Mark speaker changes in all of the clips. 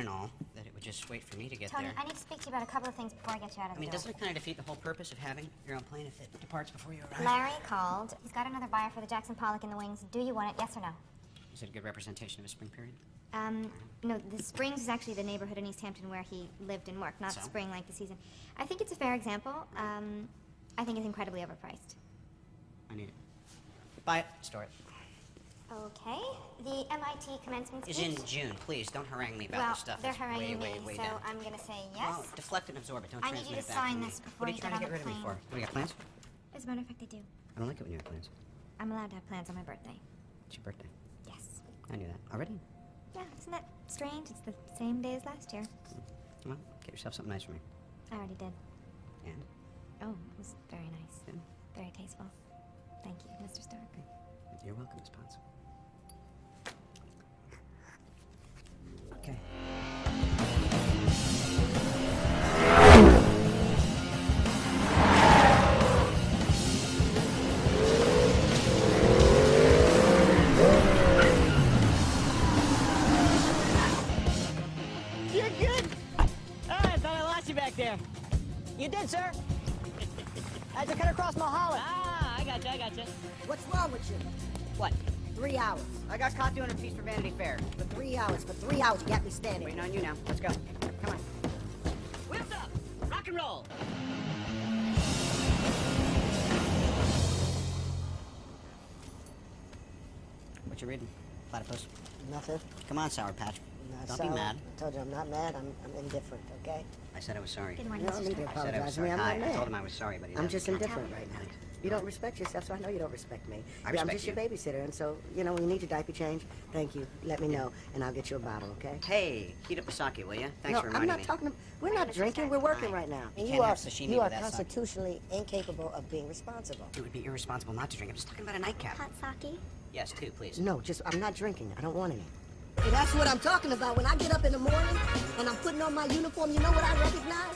Speaker 1: and all that it would just wait for me to get
Speaker 2: Tony,
Speaker 1: there.
Speaker 2: I need to speak to you about a couple of things before I get you out of the door.
Speaker 1: Doesn't it kind of defeat the whole purpose of having your own plane if it departs before you arrive?
Speaker 2: Larry called. He's got another buyer for the Jackson Pollock in the wings. Do you want it, yes or no?
Speaker 1: Is it a good representation of a spring period?
Speaker 2: No, the Springs is actually the neighborhood in East Hampton where he lived and worked, not
Speaker 1: So?
Speaker 2: spring like the season. I think it's a fair example. I think it's incredibly overpriced.
Speaker 1: I need it. Buy it. Store it.
Speaker 2: Okay. The MIT commencement
Speaker 1: Is
Speaker 2: speech?
Speaker 1: in June. Please, don't harangue me about
Speaker 2: Well,
Speaker 1: this stuff.
Speaker 2: they're
Speaker 1: It's
Speaker 2: haranguing
Speaker 1: way,
Speaker 2: me,
Speaker 1: way
Speaker 2: so
Speaker 1: down.
Speaker 2: I'm gonna say yes.
Speaker 1: Well, deflect it and absorb it. Don't
Speaker 2: I need
Speaker 1: transmit
Speaker 2: you to
Speaker 1: it back
Speaker 2: sign
Speaker 1: me.
Speaker 2: this before
Speaker 1: What are
Speaker 2: you
Speaker 1: you
Speaker 2: get
Speaker 1: trying to
Speaker 2: on
Speaker 1: get rid
Speaker 2: the
Speaker 1: of me
Speaker 2: plane.
Speaker 1: for? What, do you got plans?
Speaker 2: As a matter of fact, I do.
Speaker 1: I don't like it when you have plans.
Speaker 2: I'm allowed to have plans on my birthday.
Speaker 1: It's your birthday.
Speaker 2: Yes.
Speaker 1: I knew that. Already?
Speaker 2: Yeah, isn't that strange? It's the same day as last year.
Speaker 1: Well, get yourself something nice for me.
Speaker 2: I already did.
Speaker 1: And?
Speaker 2: Oh, it was very nice.
Speaker 1: Yeah.
Speaker 2: Very tasteful. Thank you, Mr. Stark.
Speaker 1: You're welcome, Miss Potts. Okay.
Speaker 3: You're good? Oh, I thought I lost you back there. You did, sir. I had to cut across Mulholland. Ah, I gotcha.
Speaker 4: What's wrong with you?
Speaker 3: What?
Speaker 4: 3 hours.
Speaker 3: I got caught doing a piece for Vanity Fair.
Speaker 4: For 3 hours. For 3 hours, you got me standing.
Speaker 3: Waiting on you now. Let's go. Come on. Wheels up! Rock and roll!
Speaker 1: What you reading? Platypus?
Speaker 4: Nothing.
Speaker 1: Come on, Sour Patch.
Speaker 4: Not
Speaker 1: Don't
Speaker 4: sorry.
Speaker 1: be mad.
Speaker 4: I told you I'm not mad. I'm indifferent, okay?
Speaker 1: I said I was sorry.
Speaker 2: Good morning,
Speaker 4: You don't
Speaker 2: Mr.
Speaker 4: need to
Speaker 2: Stark.
Speaker 1: I said I was
Speaker 4: apologize to me.
Speaker 1: sorry.
Speaker 4: I'm
Speaker 1: Hi,
Speaker 4: not
Speaker 1: I
Speaker 4: mad.
Speaker 1: told him I was sorry, but he
Speaker 4: I'm
Speaker 1: doesn't.
Speaker 4: just indifferent right now. You don't respect yourself, so I know you don't respect me.
Speaker 1: I
Speaker 4: I'm
Speaker 1: respect
Speaker 4: just your
Speaker 1: you.
Speaker 4: babysitter, and so, you know, when you need your diaper change, thank you. Let me know, and I'll get you a bottle, okay?
Speaker 1: Hey, heat up the sake, will you? Thanks
Speaker 4: no,
Speaker 1: for
Speaker 4: I'm
Speaker 1: reminding
Speaker 4: not
Speaker 1: me.
Speaker 4: talking. We're not drinking. We're working right now.
Speaker 1: You
Speaker 4: And
Speaker 1: can't have sashimi
Speaker 4: you are
Speaker 1: with that sake.
Speaker 4: constitutionally incapable of being responsible.
Speaker 1: It would be irresponsible not to drink. I'm just talking about a nightcap.
Speaker 2: Hot sake?
Speaker 1: Yes, two, please.
Speaker 4: No, just I'm not drinking. I don't want any. And that's what I'm talking about. When I get up in the morning and I'm putting on my uniform, you know what I recognize?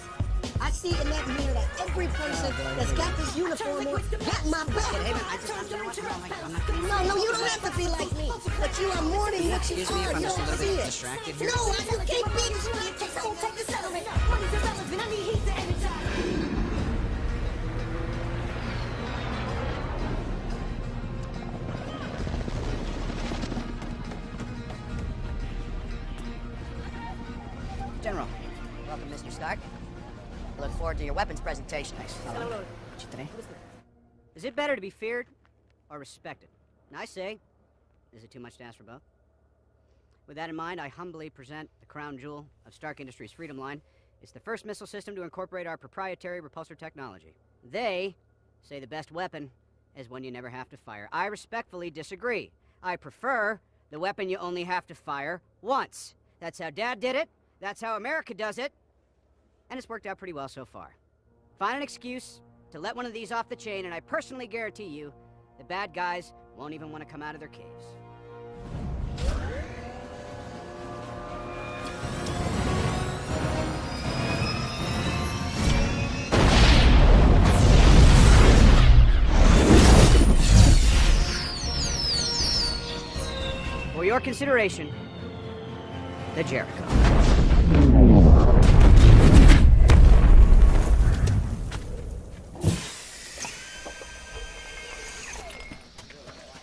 Speaker 4: I see in that mirror that every person that's got this uniform on got my back.
Speaker 1: Hey, man, I'm not gonna...
Speaker 4: No, you don't have to be like me. But you are more than what you
Speaker 1: Excuse me
Speaker 4: are.
Speaker 1: if I'm
Speaker 4: You
Speaker 1: just a
Speaker 4: don't
Speaker 1: little
Speaker 4: see
Speaker 1: bit
Speaker 4: it.
Speaker 1: distracted here.
Speaker 4: No, you can't be distracted. Don't take the settlement. Money's irrelevant. I need heat to energize.
Speaker 3: General. Welcome, Mr. Stark. I look forward to your weapons presentation.
Speaker 1: What you today?
Speaker 3: Is it better to be feared or respected? And I say, is it too much to ask for both? With that in mind, I humbly present the crown jewel of Stark Industries' Freedom Line. It's the first missile system to incorporate our proprietary repulsor technology. They say the best weapon is one you never have to fire. I respectfully disagree. I prefer the weapon you only have to fire once. That's how Dad did it. That's how America does it. And it's worked out pretty well so far. Find an excuse to let one of these off the chain, and I personally guarantee you the bad guys won't even want to come out of their caves. For your consideration, the Jericho.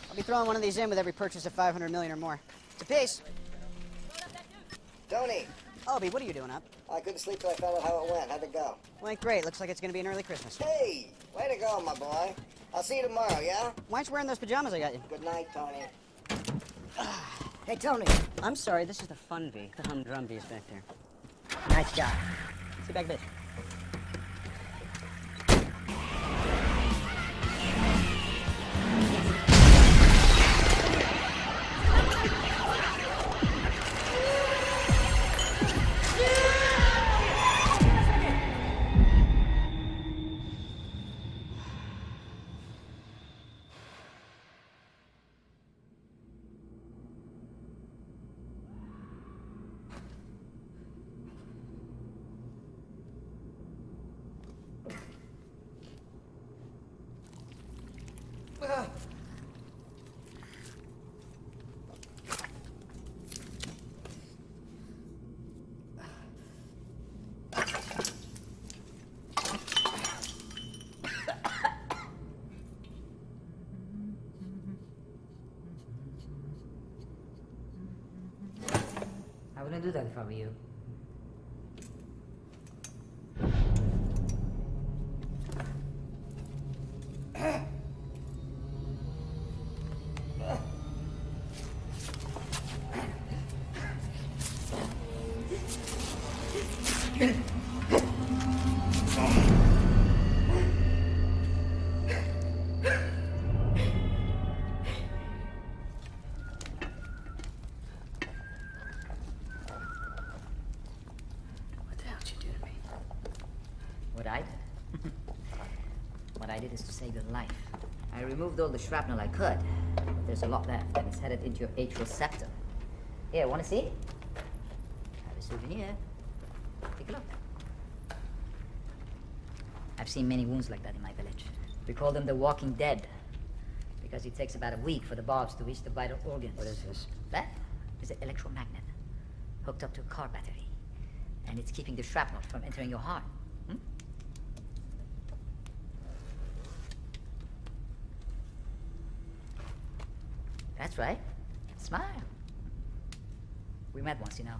Speaker 3: I'll be throwing one of these in with every purchase of 500 million or more. It's a piece.
Speaker 4: Tony,
Speaker 3: Obie, what are you doing up?
Speaker 4: I couldn't sleep till I found out how it went. How'd it go?
Speaker 3: Went great. Looks like it's going to be an early Christmas.
Speaker 4: Hey, way to go, my boy. I'll see you tomorrow, yeah?
Speaker 3: Why aren't you wearing those pajamas I got you?
Speaker 4: Good night, Tony. Hey, Tony.
Speaker 3: I'm sorry, this is the fun V. The humdrum V's back there.
Speaker 4: Nice job.
Speaker 3: See you back, bitch.
Speaker 5: wouldn't do that if I were you.
Speaker 1: What the hell did you do to me?
Speaker 5: What I did? What I did is to save your life. I removed all the shrapnel I could. But there's a lot left, and it's headed into your atrial septum. Here, want to see? Have a souvenir. Take a look. I've seen many wounds like that in my village. We call them the walking dead, because it takes about a week for the barbs to reach the vital organs.
Speaker 1: What is this?
Speaker 5: That is an electromagnet hooked up to a car battery, and it's keeping the shrapnel from entering your heart. Hmm? That's right. Smile. We met once, you know,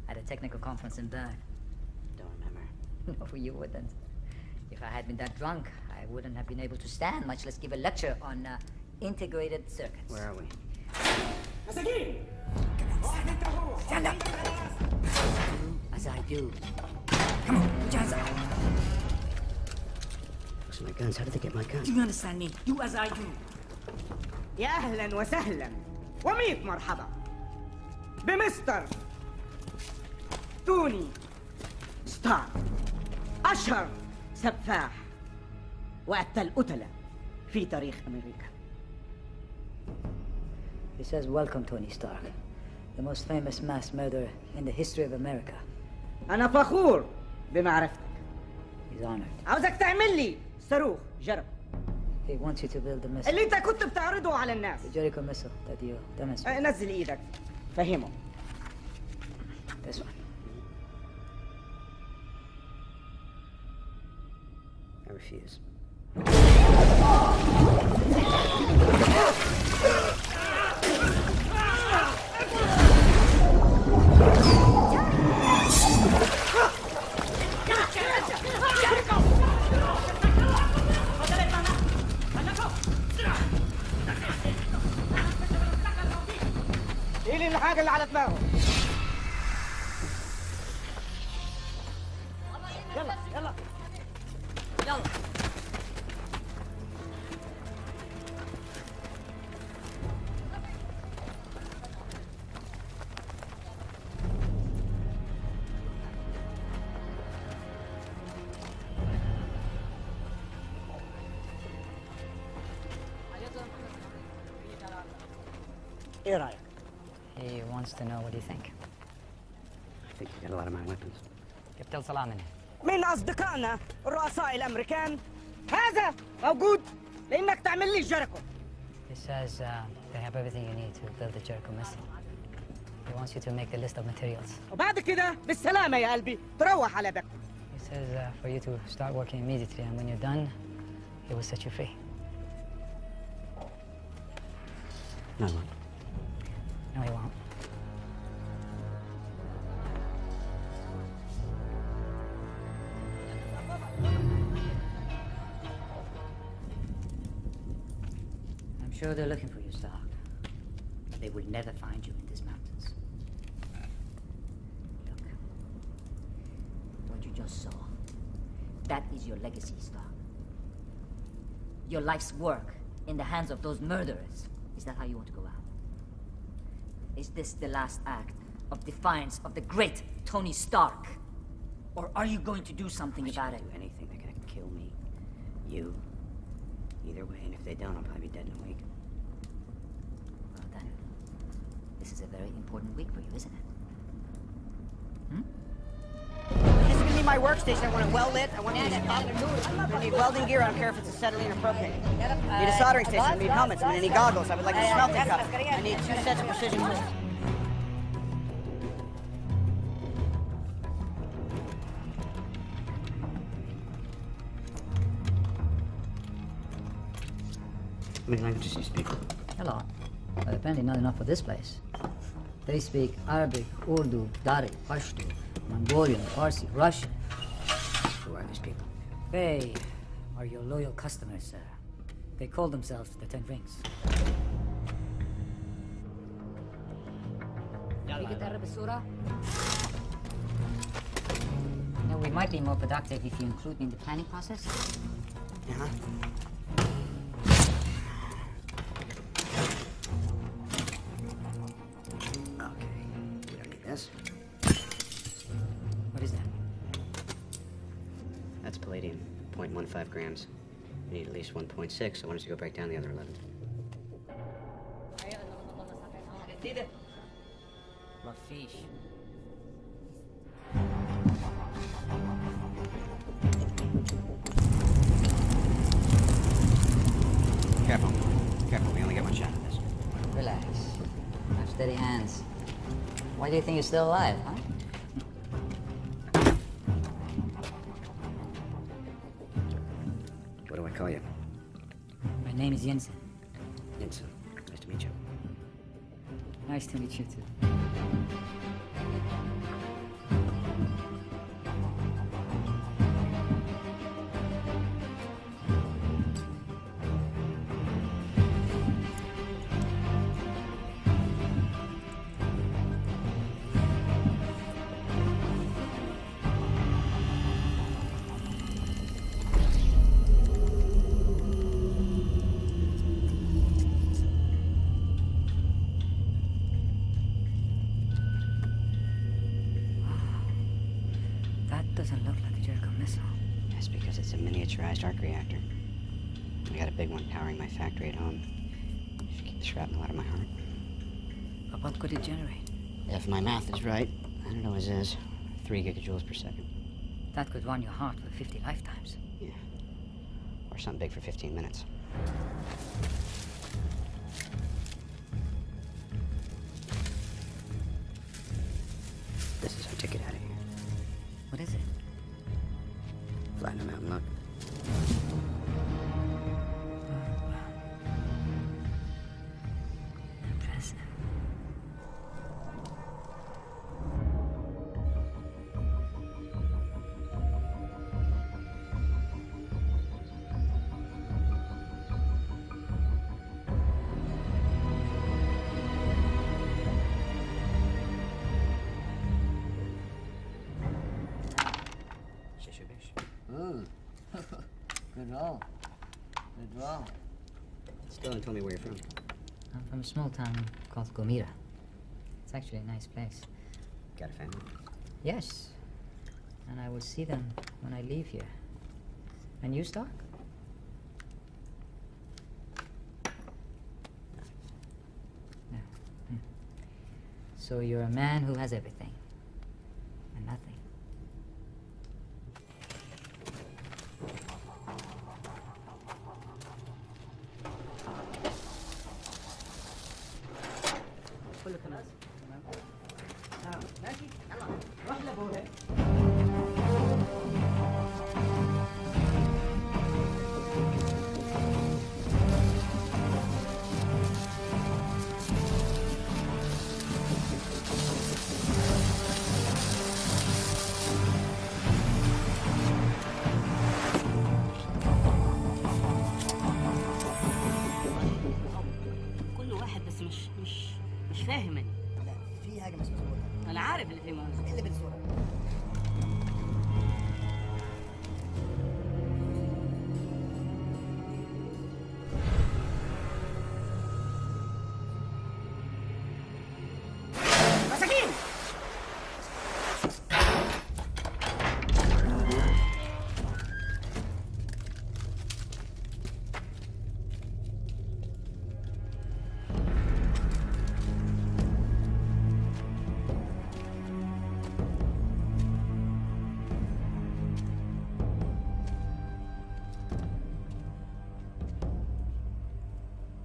Speaker 5: at a technical conference in Bern.
Speaker 1: Don't remember.
Speaker 5: No, you wouldn't. If I had been that drunk, I wouldn't have been able to stand, much less give a lecture on integrated circuits.
Speaker 1: Where are we?
Speaker 5: Stand up! As I do. Come on, put your hands up.
Speaker 1: Those are my guns. How did they get my guns?
Speaker 5: Do you understand me? Do as I do.
Speaker 6: يا أهلا وسهلا وميت مرحبا بمستر توني ستارك أشهر سفاح وقتل قتلة في تاريخ أمريكا.
Speaker 5: He says, welcome, Tony Stark, the most famous mass murderer in the history of America.
Speaker 6: أنا فخور بمعرفتك.
Speaker 5: He's honored.
Speaker 6: عاوزك تعمل لي صاروخ جرب
Speaker 5: He wants you to build the missile.
Speaker 6: اللي أنت كنت بتعرضه على الناس.
Speaker 5: The Jericho missile that you demonstrated.
Speaker 6: نزل إيدك فهمه.
Speaker 5: This one.
Speaker 1: I refuse.
Speaker 6: إيه لي الحاجة اللي على دماغه. يلا يلا يلا. إيه رأيك؟
Speaker 5: He wants to know what you think.
Speaker 1: I think you got a lot of my weapons.
Speaker 5: جبت اتصال مني.
Speaker 6: من أصدقائنا الرؤساء الأمريكان هذا موجود لأنك تعمل لي جيريكو.
Speaker 5: He says they have everything you need to build the Jericho missile. He wants you to make the list of materials.
Speaker 6: وبعد كده بالسلامة يا قلبي تروح على بيتك.
Speaker 5: He says for you to start working immediately, and when you're done, he will set you free.
Speaker 1: No, no.
Speaker 5: No, he won't. I'm sure they're looking for you, Stark. They will never find you in these mountains. Look. What you just saw, that is your legacy, Stark. Your life's work in the hands of those murderers. Is that how you want to go out? Is this the last act of defiance of the great Tony Stark? Or are you going to do something about it?
Speaker 1: Do anything. They're gonna kill me. You. Either way, and if they don't, I'll probably be dead in a week.
Speaker 5: Well then, this is a very important week for you, isn't it?
Speaker 3: This is gonna be my workstation. I want it well lit. I want it to pop. I'm gonna need welding gear. I don't care if it's acetylene or propane. I need a soldering station. I need helmets. I'm gonna need goggles. I would like a smelting cup. I need 2 sets of precision tools.
Speaker 1: How many languages do you speak?
Speaker 5: A lot. But apparently not enough for this place. They speak Arabic, Urdu, Dari, Pashto, Mongolian, Farsi, Russian.
Speaker 1: Who are these people?
Speaker 5: They are your loyal customers, sir. They call themselves the Ten Rings. You know, we might be more productive if you include me in the planning process.
Speaker 1: Yeah. Okay, we don't need this.
Speaker 5: What is that?
Speaker 3: That's palladium, 0.15 grams. We need at least 1.6, so why don't you go break down the other 11?
Speaker 5: Lafish.
Speaker 1: Careful. Careful, we only get one shot at this.
Speaker 5: Relax. Have steady hands. Why do you think you're still alive, huh?
Speaker 1: What do I call you?
Speaker 5: My name is Jensen.
Speaker 1: Jensen. Nice to meet you.
Speaker 5: Nice to meet you too. Doesn't look like a Jericho missile.
Speaker 3: That's because it's a miniaturized arc reactor. I got a big one powering my factory at home. Should keep the shrapnel out of my heart.
Speaker 5: But what could it generate?
Speaker 3: If my math is right, I don't know what it is, 3 gigajoules per second.
Speaker 5: That could run your heart for 50 lifetimes.
Speaker 3: Yeah. Or something big for 15 minutes. This is our ticket out of here.
Speaker 5: What is it?
Speaker 1: Flatten them out and look.
Speaker 5: Impressive. Ooh. Good roll. Good roll.
Speaker 3: Still don't tell me where you're from.
Speaker 5: I'm from a small town called Gomira. It's actually a nice place.
Speaker 3: Got a family?
Speaker 5: Yes. And I will see them when I leave here. And you, Stark? No. Hmm. So you're a man who has everything. And nothing.
Speaker 6: كل واحد بس مش فاهمني.
Speaker 4: لا في حاجه مش مظبوطه.
Speaker 6: انا عارف اللي فيه مظبوط.
Speaker 4: ايه اللي بالصوره؟
Speaker 6: مساكين.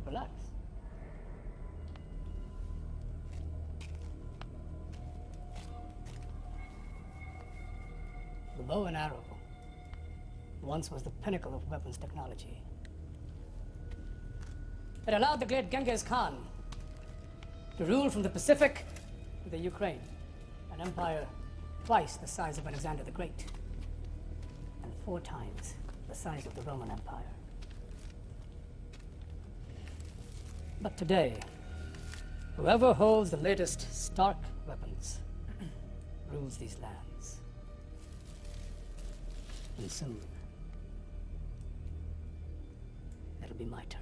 Speaker 6: Relax. The bow and arrow once was the pinnacle of weapons technology. It allowed the great Genghis Khan to rule from the Pacific
Speaker 7: to the Ukraine, an empire twice the size of Alexander the Great, and 4 times the size of the Roman Empire. But today, whoever holds the latest Stark weapons rules these lands. And soon, it'll be my turn.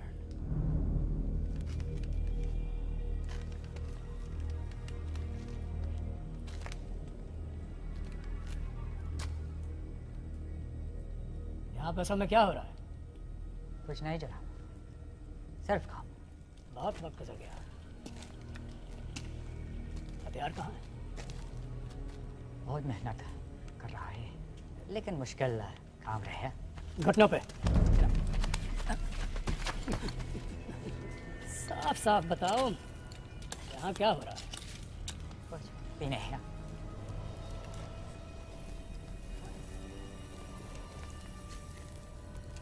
Speaker 7: यहाँ पर असल में क्या हो रहा है?
Speaker 8: कुछ नहीं जनाब, सिर्फ काम।
Speaker 7: बहुत वक्त गुजर गया। हथियार कहाँ है?
Speaker 8: बहुत मेहनत कर रहा है, लेकिन मुश्किल काम रहे।
Speaker 7: घुटनों पे। साफ साफ बताओ, यहाँ क्या हो रहा है?
Speaker 8: कुछ भी नहीं है।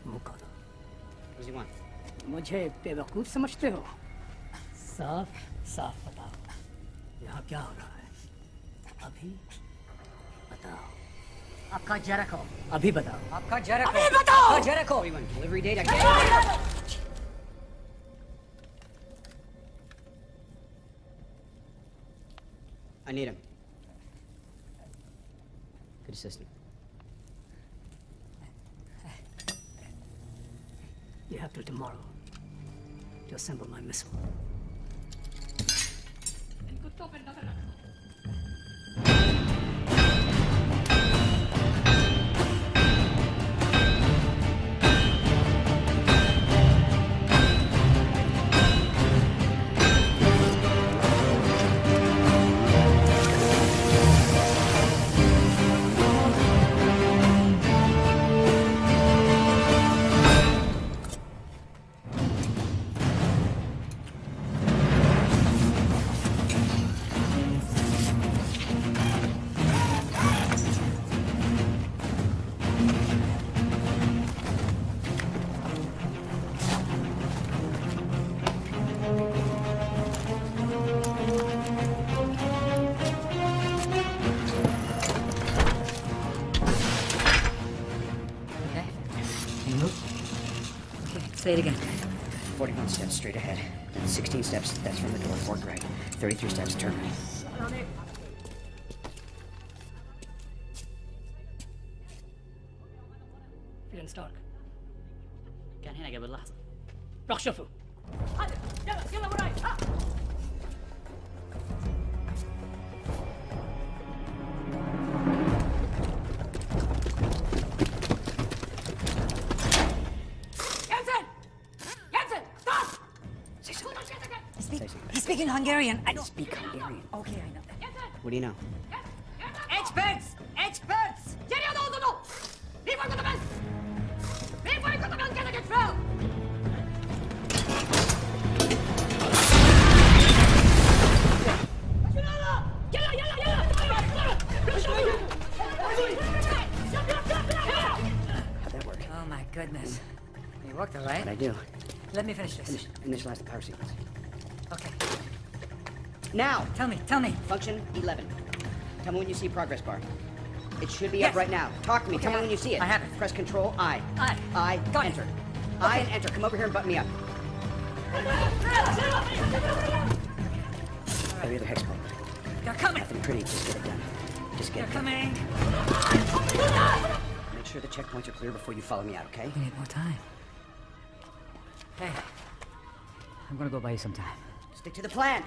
Speaker 7: मुका दो।
Speaker 3: What does he want?
Speaker 7: मुझे बेवकूफ समझते हो? साफ साफ बताओ, यहाँ क्या हो रहा है? अभी बताओ।
Speaker 8: आपका जरको।
Speaker 7: अभी बताओ।
Speaker 8: आपका जरको। अभी बताओ। आपका जरको।
Speaker 3: What do you want? Delivery date? I can't. I need him. Good assistant.
Speaker 7: You have till tomorrow to assemble my missile.
Speaker 8: Say it again.
Speaker 3: 41 steps straight ahead. Then 16 steps, that's from the door, fork right. 33 steps, turn right.
Speaker 7: فين ستارك؟
Speaker 8: كان هنا قبل لحظة.
Speaker 7: روح شوفه.
Speaker 8: يلا وراي. He's speaking Hungarian. I don't
Speaker 3: Speak Hungarian.
Speaker 8: Okay, I know.
Speaker 3: What do you know?
Speaker 8: Experts! Experts! Geriye doğru! Bir fark etmez! Bir fark etmez! Gene geç fel!
Speaker 3: How'd that work?
Speaker 8: Oh my goodness. You worked all right.
Speaker 3: What'd I do?
Speaker 8: Let me finish this.
Speaker 3: Initialize the power sequence.
Speaker 8: Okay.
Speaker 3: Now!
Speaker 8: Tell me.
Speaker 3: Function 11. Tell me when you see progress bar. It should be
Speaker 8: Yes.
Speaker 3: up right now. Talk to me.
Speaker 8: Okay,
Speaker 3: Tell me when you see it.
Speaker 8: I have it.
Speaker 3: Press Control I.
Speaker 8: I. Got it.
Speaker 3: Enter. I and enter. Come over here and button me up. Every other hex point.
Speaker 8: They're coming.
Speaker 3: Nothing pretty. Just get it done. Just
Speaker 8: They're
Speaker 3: get it done.
Speaker 8: coming.
Speaker 3: Make sure the checkpoints are clear before you follow me out, okay?
Speaker 8: We need more time. Hey, I'm gonna go buy you some time.
Speaker 3: Stick to the plan.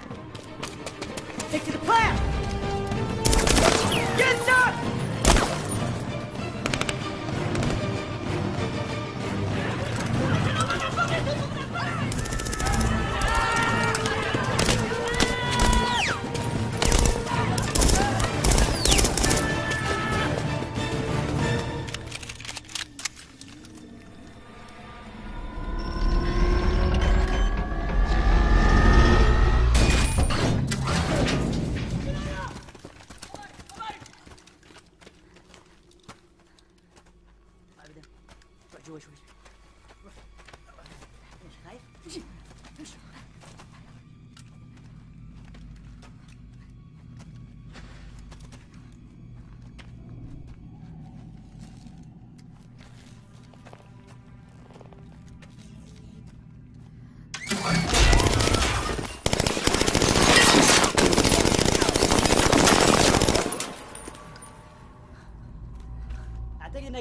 Speaker 3: Stick to the plan! Get it done!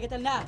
Speaker 6: قتلناه.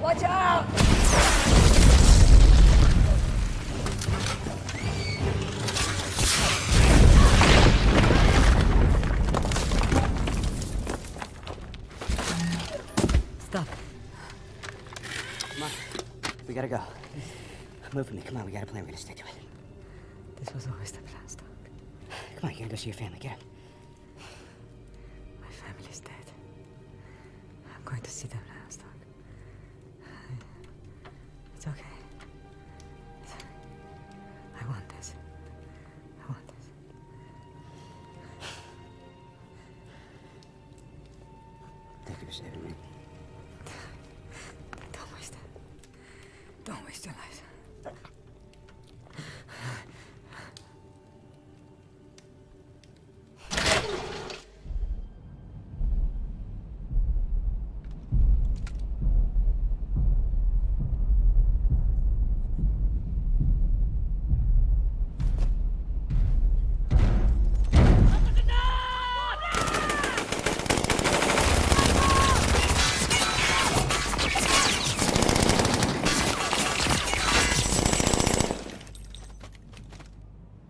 Speaker 6: Watch out!
Speaker 3: Stop. Come on. We gotta go. Move with me. Come on, we got a plan. We're gonna stick to it.
Speaker 8: This was always the plan, Stark.
Speaker 3: Come on, you gotta go see your family. Get up.
Speaker 8: My family's dead. I'm going to see them now, Stark. It's okay. I want this. I want this.
Speaker 3: Thank you for saving me.
Speaker 8: Don't waste it. Don't waste your life.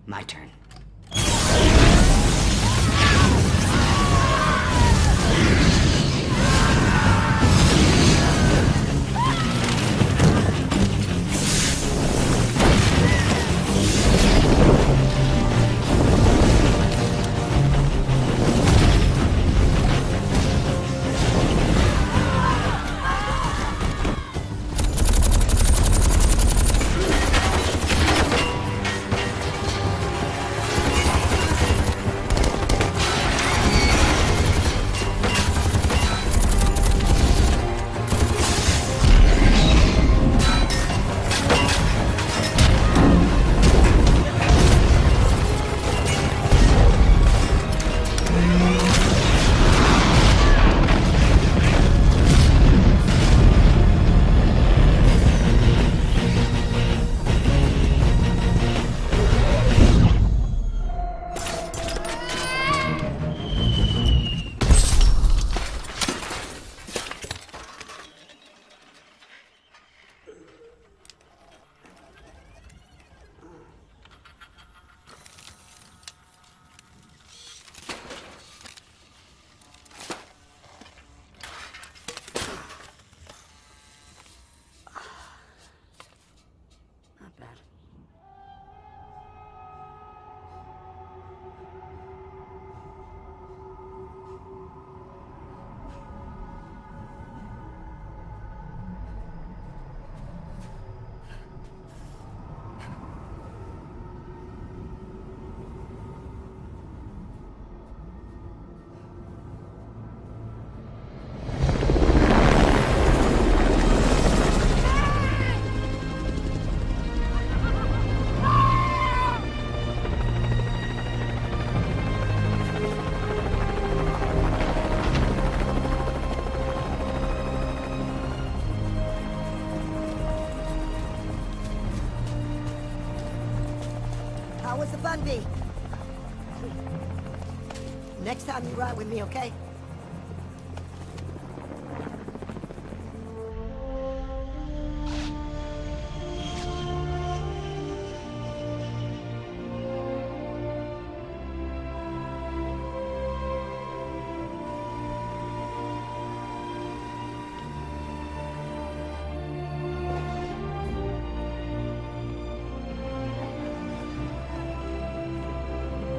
Speaker 3: My turn. Not bad.
Speaker 4: How was the fun bee? Next time you ride with me, okay?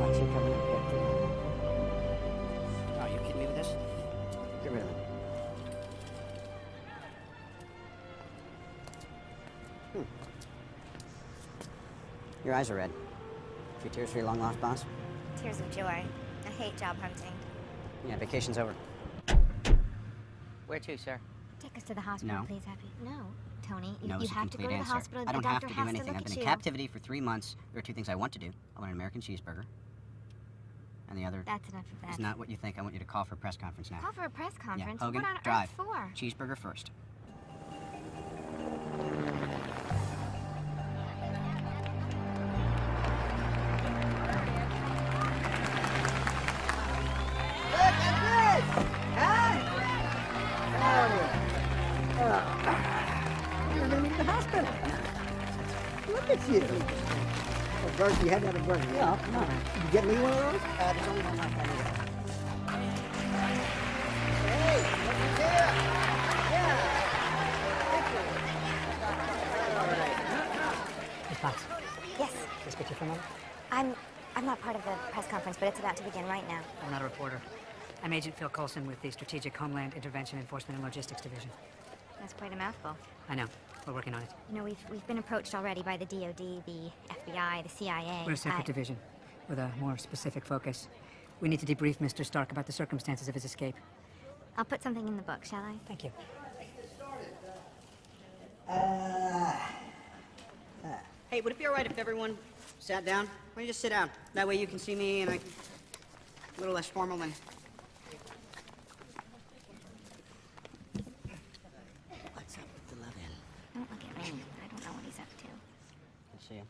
Speaker 3: Watch you coming up here. Oh, you kidding me with this? Get rid of it. Your eyes are red. A few tears for your long-lost boss?
Speaker 2: Tears of joy. I hate job hunting.
Speaker 3: Yeah, vacation's over.
Speaker 1: Where to, sir?
Speaker 2: Take us to the hospital,
Speaker 3: No.
Speaker 2: please, Happy. No, Tony.
Speaker 3: No
Speaker 2: You
Speaker 3: is a
Speaker 2: have to go
Speaker 3: complete
Speaker 2: to the
Speaker 3: answer.
Speaker 2: hospital.
Speaker 3: I don't
Speaker 2: the
Speaker 3: have
Speaker 2: doctor
Speaker 3: to do
Speaker 2: has
Speaker 3: anything.
Speaker 2: To
Speaker 3: I've
Speaker 2: look
Speaker 3: been
Speaker 2: at
Speaker 3: in
Speaker 2: you.
Speaker 3: captivity for 3 months. There are 2 things I want to do. I want an American cheeseburger. And the other
Speaker 2: That's enough of that.
Speaker 3: is not what you think. I want you to call for a press conference now.
Speaker 2: Call for a press conference?
Speaker 3: Yeah, Hogan,
Speaker 2: what on
Speaker 3: drive.
Speaker 2: earth for?
Speaker 3: Cheeseburger first.
Speaker 4: Look at this! Huh? You're gonna be in the hospital. Look at you. Oh, burger, you had to have a burger. Yeah, come on. You get me one of those?
Speaker 3: There's only one left.
Speaker 4: Hey, look at here. Yeah.
Speaker 7: Miss Fox,
Speaker 2: Yes.
Speaker 7: this picture for a moment?
Speaker 2: I'm not part of the press conference, but it's about to begin right now.
Speaker 7: I'm not a reporter. I'm Agent Phil Coulson with the Strategic Homeland Intervention Enforcement and Logistics Division.
Speaker 2: That's quite a mouthful.
Speaker 7: I know. We're working on it.
Speaker 2: You know, we've been approached already by the DoD, the FBI, the CIA.
Speaker 7: We're a separate division with a more specific focus. We need to debrief Mr. Stark about the circumstances of his escape.
Speaker 2: I'll put something in the book, shall I?
Speaker 7: Thank you.
Speaker 3: Hey, would it be all right if everyone sat down? Why don't you just sit down? That way you can see me and a little less formal than... What's up with the love-in?
Speaker 2: Don't look at me. I don't know what he's up to.
Speaker 3: Good to see you.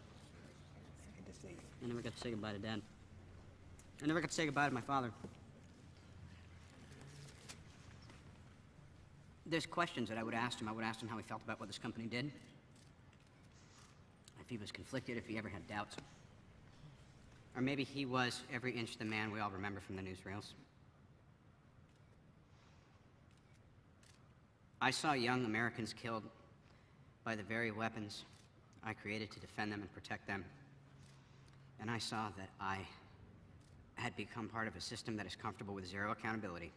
Speaker 3: Good to see you. I never got to say goodbye to Dad. I never got to say goodbye to my father. There's questions that I would ask him. I would ask him how he felt about what this company did. If he was conflicted, if he ever had doubts. Or maybe he was every inch the man we all remember from the newsreels. I saw young Americans killed by the very weapons I created to defend them and protect them. And I saw that I had become part of a system that is comfortable with zero accountability.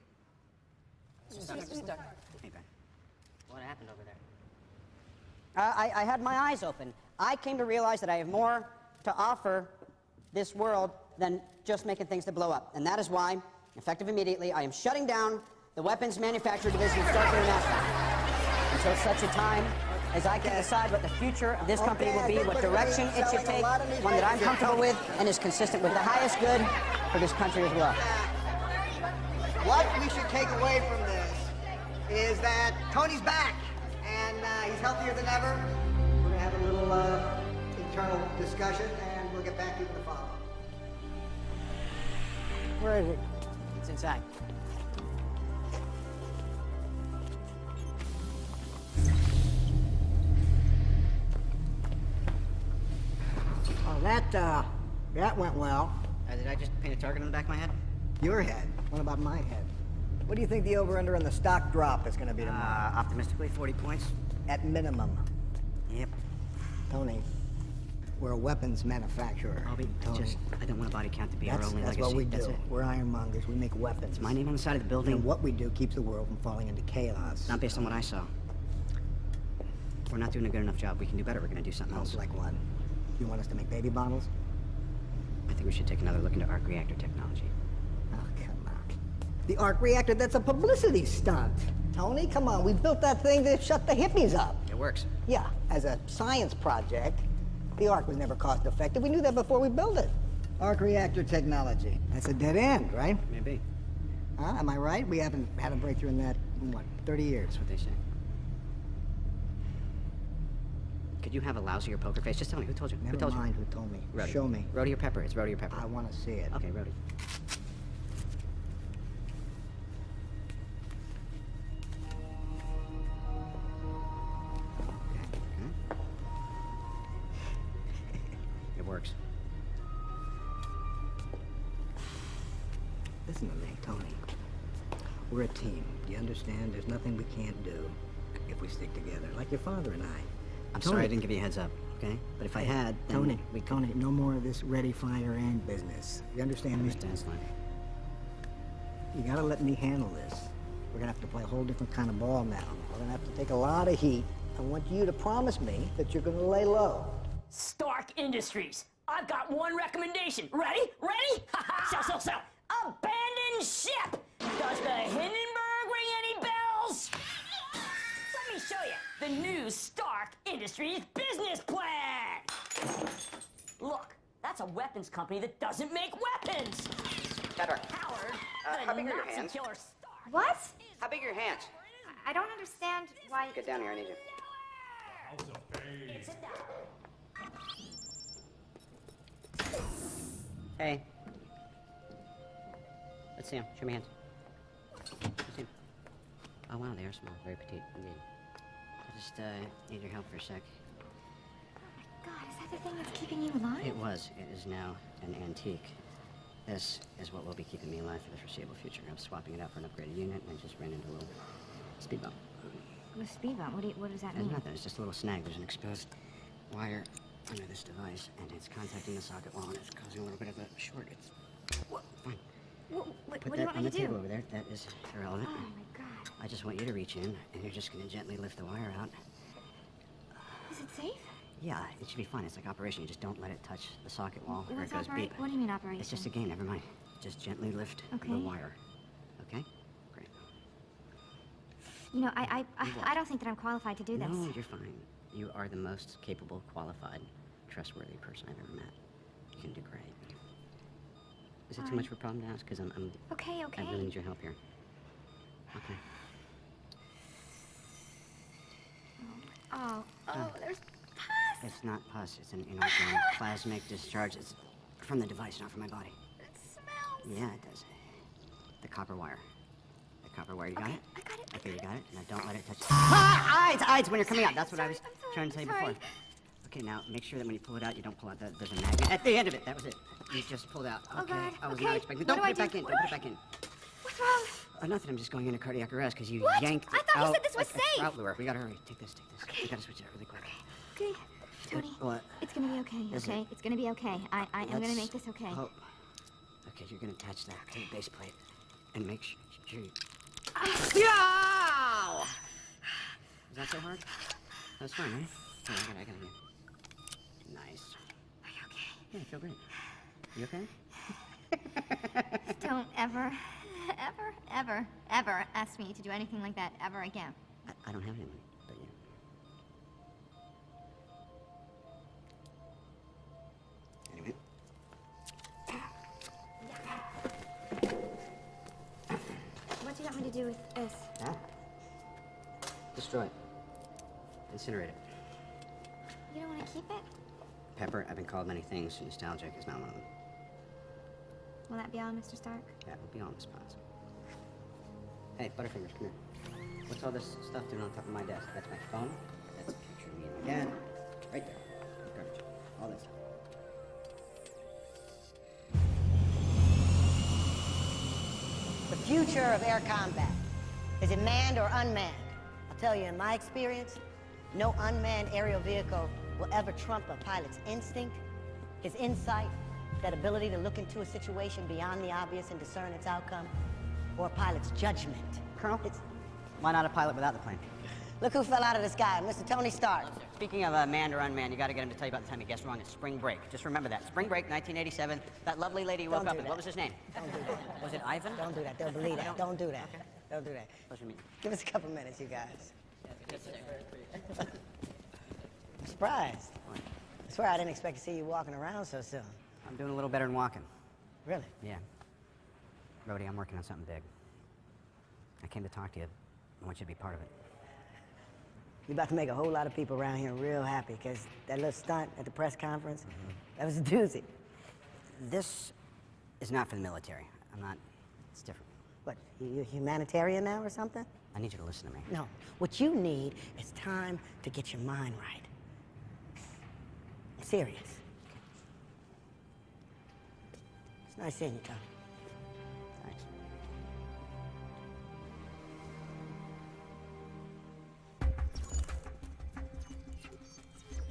Speaker 3: Hey, Ben. What happened over there? I had my eyes open. I came to realize that I have more to offer this world than just making things that blow up. And that is why, effective immediately, I am shutting down the weapons manufacturing division of Stark International until such a time as I can decide what the future of this company will be, what direction it should take, one that I'm comfortable with and is consistent with the highest good for this country as well.
Speaker 9: What we should take away from this is that Tony's back, and he's healthier than ever. We're gonna have a little internal discussion, and we'll get back to you in the follow-up.
Speaker 4: Where is it?
Speaker 3: It's inside.
Speaker 9: Oh, that went well.
Speaker 3: Did I just paint a target on the back of my head?
Speaker 9: Your head. What about my head? What do you think the over-under on the stock drop is gonna be tomorrow?
Speaker 3: Optimistically, 40 points.
Speaker 9: At minimum.
Speaker 3: Yep.
Speaker 9: Tony, we're a weapons manufacturer.
Speaker 3: Tony. I don't want a body count to be our only
Speaker 9: That's
Speaker 3: legacy.
Speaker 9: what we
Speaker 3: That's
Speaker 9: do.
Speaker 3: it.
Speaker 9: We're ironmongers. We make weapons.
Speaker 3: It's my name on the side of the building.
Speaker 9: And what we do keeps the world from falling into chaos.
Speaker 3: Not based on what I saw. We're not doing a good enough job. We can do better. We're gonna do something else.
Speaker 9: Like what? You want us to make baby bottles?
Speaker 3: I think we should take another look into arc reactor technology.
Speaker 9: Oh, come on. The arc reactor, that's a publicity stunt. Tony, come on. We built that thing to shut the hippies up.
Speaker 3: It works.
Speaker 9: Yeah, as a science project, the arc was never cost effective. We knew that before we built it. Arc reactor technology. That's a dead end, right?
Speaker 3: Maybe.
Speaker 9: Huh? Am I right? We haven't had a breakthrough in that, in what, 30 years?
Speaker 3: That's what they say. Could you have a lousier poker face? Just tell me, who told you?
Speaker 9: Never
Speaker 3: who told
Speaker 9: mind
Speaker 3: you?
Speaker 9: who told me.
Speaker 3: Rhodey.
Speaker 9: Show me.
Speaker 3: Rhodey or Pepper? It's Rhodey or Pepper.
Speaker 9: I want to see it.
Speaker 3: Okay, Rhodey.
Speaker 9: Listen to me, Tony. We're a team. Do you understand? There's nothing we can't do if we stick together, like your father and I.
Speaker 3: I'm
Speaker 9: Tony.
Speaker 3: sorry I didn't give you a heads up, okay? But if I had, then...
Speaker 9: Tony, no more of this ready, fire, and business. You understand me?
Speaker 3: Understand, Slim.
Speaker 9: You gotta let me handle this. We're gonna have to play a whole different kind of ball now. We're gonna have to take a lot of heat. I want you to promise me that you're gonna lay low.
Speaker 7: Stark Industries. I've got one recommendation. Ready? Ready? Sell. Abandon ship. Does the Hindenburg ring any bells? Let me show you the new Stark Industries business plan. Look, that's a weapons company that doesn't make weapons.
Speaker 3: Pepper,
Speaker 7: Howard,
Speaker 3: how
Speaker 7: the
Speaker 3: big are your
Speaker 7: Nazi
Speaker 3: hands?
Speaker 7: killer Stark.
Speaker 2: What?
Speaker 3: how big are your hands?
Speaker 2: I don't understand why.
Speaker 3: Get down here, I need you.
Speaker 7: Sit down.
Speaker 3: Hey. Let's see him. Show me hands. Let's see him. Oh, wow, they are small. Very petite, indeed. I just, need your help for a sec.
Speaker 2: God, is that the thing that's keeping you alive?
Speaker 3: It was. It is now an antique. This is what will be keeping me alive for the foreseeable future. I'm swapping it out for an upgraded unit, and I just ran into a little speed bump.
Speaker 2: The speed bump. What does that
Speaker 3: There's
Speaker 2: mean?
Speaker 3: nothing. It's just a little snag. There's an exposed wire under this device, and it's contacting the socket wall, and it's causing a little bit of a short. It's fine.
Speaker 2: What
Speaker 3: Put
Speaker 2: do you
Speaker 3: that
Speaker 2: want
Speaker 3: on
Speaker 2: me
Speaker 3: the
Speaker 2: to
Speaker 3: table
Speaker 2: do?
Speaker 3: over there. That is irrelevant.
Speaker 2: Oh my God.
Speaker 3: I just want you to reach in, and you're just gonna gently lift the wire out.
Speaker 2: Is it safe?
Speaker 3: Yeah, it should be fine. It's like operation. You just don't let it touch the socket wall, or it
Speaker 2: What's
Speaker 3: goes beep.
Speaker 2: What do you mean operation?
Speaker 3: It's just a game. Never mind. Just gently lift the
Speaker 2: Okay.
Speaker 3: wire. Okay? Great.
Speaker 2: You know, I don't think that I'm qualified to do this.
Speaker 3: No, you're fine. You are the most capable, qualified, trustworthy person I've ever met. You can do great. Is it too much of a problem to ask? Because I'm
Speaker 2: Okay.
Speaker 3: I really need your help here. Okay.
Speaker 2: Oh, there's pus.
Speaker 3: It's not pus. It's an inorganic plasmic discharge. It's from the device, not from my body.
Speaker 2: It smells.
Speaker 3: Yeah, it does. The copper wire. The copper wire. You got it?
Speaker 2: I got it.
Speaker 3: Okay, you got it? Now don't let it touch. Eyes when you're coming out. That's what I was
Speaker 2: I'm sorry,
Speaker 3: trying to tell you
Speaker 2: I'm sorry.
Speaker 3: before. Okay, now make sure that when you pull it out, you don't pull out there's a magnet at the end of it. That was it. You just pulled out.
Speaker 2: Oh,
Speaker 3: Okay.
Speaker 2: God.
Speaker 3: I was
Speaker 2: Okay.
Speaker 3: not expecting.
Speaker 2: What
Speaker 3: Don't
Speaker 2: do
Speaker 3: put
Speaker 2: I
Speaker 3: it back
Speaker 2: do?
Speaker 3: in. Don't put it back in.
Speaker 2: What's wrong?
Speaker 3: Nothing. I'm just going into cardiac arrest because you
Speaker 2: What?
Speaker 3: yanked
Speaker 2: I
Speaker 3: it
Speaker 2: thought you
Speaker 3: out
Speaker 2: said this was
Speaker 3: like a
Speaker 2: safe.
Speaker 3: trout lure. We gotta hurry. Take this.
Speaker 2: Okay.
Speaker 3: We gotta switch it out really quick.
Speaker 2: Okay, Tony.
Speaker 3: What?
Speaker 2: It's gonna be okay.
Speaker 3: Is
Speaker 2: Okay,
Speaker 3: it?
Speaker 2: it's gonna be okay. I am gonna
Speaker 3: Let's
Speaker 2: make this okay.
Speaker 3: hope. Okay, you're gonna attach that to the base plate and make sure you.
Speaker 2: Yow!
Speaker 3: Is that so hard? That's fine, right? Yeah, I got it. Nice.
Speaker 2: Are you okay?
Speaker 3: Yeah, I feel great. You okay?
Speaker 2: Don't ever ask me to do anything like that ever again.
Speaker 3: I don't have anyone but you. Anyway.
Speaker 2: What do you want me to do with this?
Speaker 3: Huh? Destroy it. Incinerate it.
Speaker 2: You don't want to keep it?
Speaker 3: Pepper, I've been called many things. Nostalgic is not one of them.
Speaker 2: Will that be all, Mr. Stark?
Speaker 3: That will be on the spots. Hey, Butterfingers, come here. What's all this stuff doing on top of my desk? That's my phone. That's a picture of me and my dad. Right there. Garbage. All that stuff.
Speaker 4: The future of air combat. Is it manned or unmanned? I'll tell you, in my experience, no unmanned aerial vehicle will ever trump a pilot's instinct, his insight, that ability to look into a situation beyond the obvious and discern its outcome, or a pilot's judgment.
Speaker 3: Colonel, why not a pilot without the plane?
Speaker 4: Look who fell out of the sky, Mr. Tony Stark.
Speaker 3: Speaking of manned or unmanned, you got to get him to tell you about the time he guessed wrong at spring break. Just remember that. Spring break, 1987. That lovely lady you woke
Speaker 4: Don't
Speaker 3: up
Speaker 4: do
Speaker 3: with.
Speaker 4: that.
Speaker 3: What was his name?
Speaker 4: Don't do that.
Speaker 3: Was it Ivan?
Speaker 4: Don't do that. They'll believe that. Don't do that. Don't do that.
Speaker 3: Pleasure meeting
Speaker 4: Give us a couple minutes, you guys. I'm surprised. I swear I didn't expect to see you walking around so soon.
Speaker 3: I'm doing a little better than walking.
Speaker 4: Really?
Speaker 3: Yeah. Rhodey, I'm working on something big. I came to talk to you. I want you to be part of it.
Speaker 4: You're about to make a whole lot of people around here real happy, because that little stunt at the press conference, that was a doozy.
Speaker 3: This is not for the military. I'm not... It's different.
Speaker 4: What, you humanitarian now or something?
Speaker 3: I need you to listen to me.
Speaker 4: No, what you need is time to get your mind right. I'm serious. It's nice seeing you, Tom.
Speaker 3: Thanks.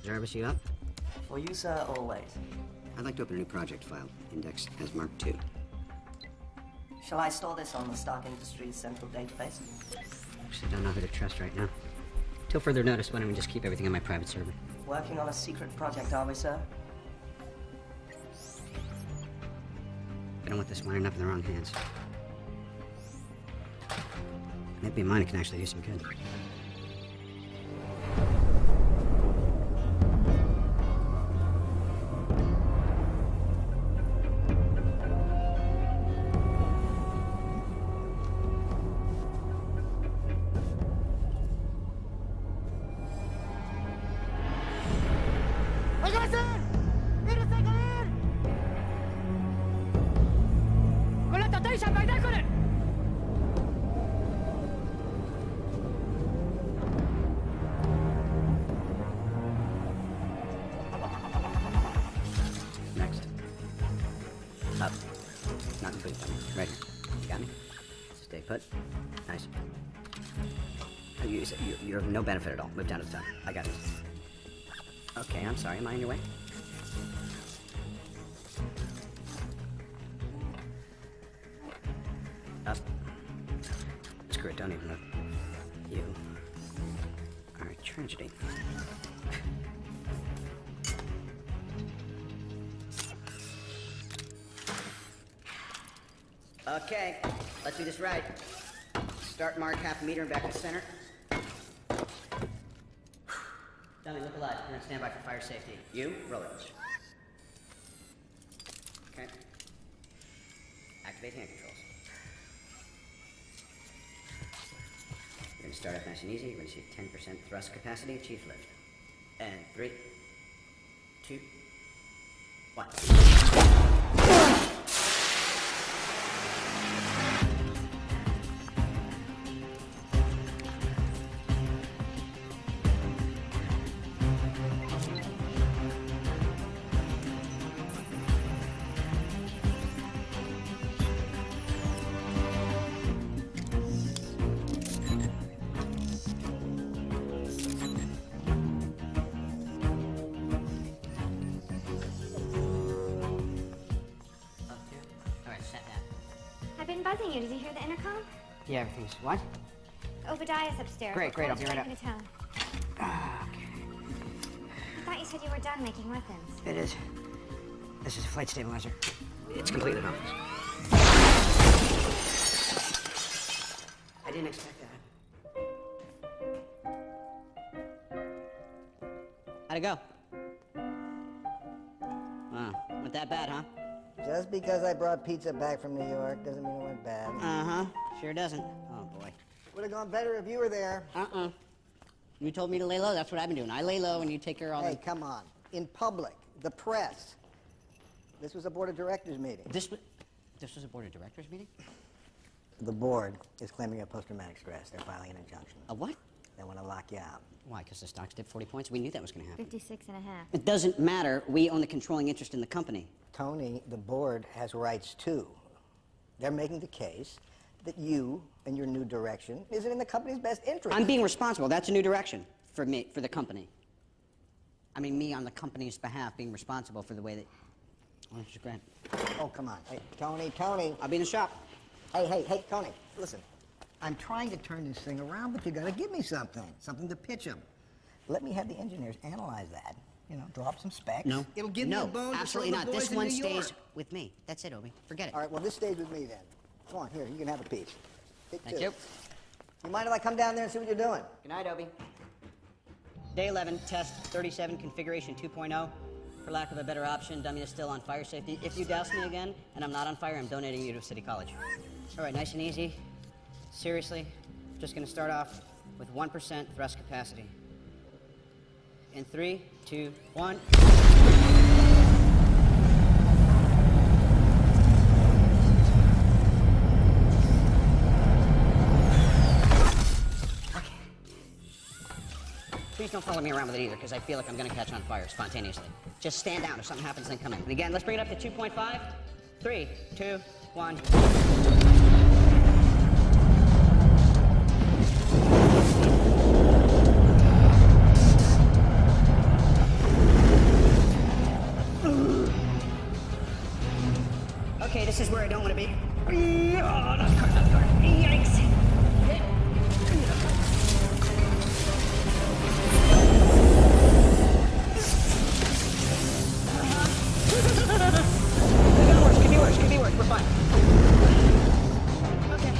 Speaker 3: Jarvis, you up?
Speaker 10: For you, sir, always.
Speaker 3: I'd like to open a new project file, index as Mark II.
Speaker 10: Shall I store this on the Stark Industries central database?
Speaker 3: Actually, don't know who to trust right now. Till further notice, why don't we just keep everything on my private server?
Speaker 10: Working on a secret project, are we, sir?
Speaker 3: I don't want this winding up in the wrong hands. Maybe mine can actually do some good. Next. Up. Not complete. Right here. You got me? Stay put. Nice. You're of no benefit at all. Move down to the top. I got this. Okay, I'm sorry. Am I in your way? Up. Screw it. Don't even look. You are a tragedy. Okay, let's do this right. Start mark half a meter and back to center. Dummy, look alive. You're on standby for fire safety. You, roller. Okay. Activate hand controls. You're gonna start off nice and easy. You're gonna see 10% thrust capacity, achieve lift. And 3, 2, 1.
Speaker 2: I've been buzzing you. Did you hear the intercom?
Speaker 3: Yeah, everything's what?
Speaker 2: Obadiah's upstairs.
Speaker 3: Great, I'll be right up.
Speaker 2: To town.
Speaker 3: Okay.
Speaker 2: I thought you said you were done making weapons.
Speaker 3: It is. This is a flight stabilizer. It's completely off. I didn't expect that. How'd it go? Wow, went that bad, huh?
Speaker 9: Just because I brought pizza back from New York doesn't mean it went bad.
Speaker 3: Uh-huh. Sure doesn't. Oh, boy.
Speaker 9: Would have gone better if you were there.
Speaker 3: Uh-uh. You told me to lay low. That's what I've been doing. I lay low and you take care of all
Speaker 9: Hey, come on. In public, the press. This was a board of directors meeting.
Speaker 3: This was a board of directors meeting?
Speaker 9: The board is claiming a post-traumatic stress. They're filing an injunction.
Speaker 3: A what?
Speaker 9: They want to lock you out.
Speaker 3: Why? Because the stock's dipped 40 points? We knew that was going to happen.
Speaker 2: 56 and a half.
Speaker 3: It doesn't matter. We own the controlling interest in the company.
Speaker 9: Tony, the board has rights too. They're making the case that you and your new direction isn't in the company's best interest.
Speaker 3: I'm being responsible. That's a new direction for me, for the company. I mean, me on the company's behalf being responsible for the way that... Why don't you just grab it?
Speaker 9: Oh, come on. Hey, Tony.
Speaker 3: I'll be in the shop.
Speaker 9: Hey, Tony, listen. I'm trying to turn this thing around, but you gotta give me something to pitch them. Let me have the engineers analyze that. You know, draw up some specs.
Speaker 3: No.
Speaker 9: It'll give me a bone to
Speaker 3: absolutely
Speaker 9: throw the
Speaker 3: not.
Speaker 9: boys
Speaker 3: This
Speaker 9: in
Speaker 3: one
Speaker 9: New
Speaker 3: stays
Speaker 9: York.
Speaker 3: with me. That's it, Obi. Forget it.
Speaker 9: All right, well, this stays with me then. Come on, here, you can have a piece. Take
Speaker 3: Thank
Speaker 9: two.
Speaker 3: you.
Speaker 9: You mind if I come down there and see what you're doing?
Speaker 3: Good night, Obi. Day 11, test 37, configuration 2.0. For lack of a better option, dummy is still on fire safety. If you douse me again and I'm not on fire, I'm donating you to City College. All right, nice and easy. Seriously, just gonna start off with 1% thrust capacity. In 3, 2, 1. Please don't follow me around with it either, because I feel like I'm going to catch on fire spontaneously. Just stand down. If something happens, then come in. And again, let's bring it up to 2.5. 3, 2, 1.
Speaker 10: to be.
Speaker 7: Oh, that's good, that's good. Yikes. Could be worse. We're fine. Okay.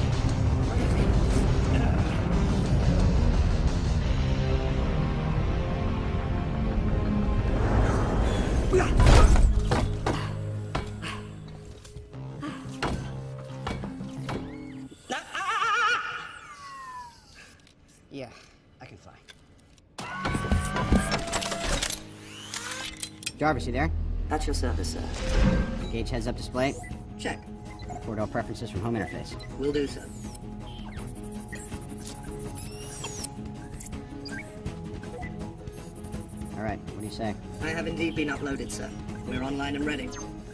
Speaker 3: Yeah, I can fly. Jarvis, you there?
Speaker 10: At your service, sir.
Speaker 3: Gauge heads-up display.
Speaker 10: Check.
Speaker 3: 4-door preferences from home interface.
Speaker 10: Will do, sir.
Speaker 3: All right, what do you say?
Speaker 10: I have indeed been uploaded, sir. We're online and ready.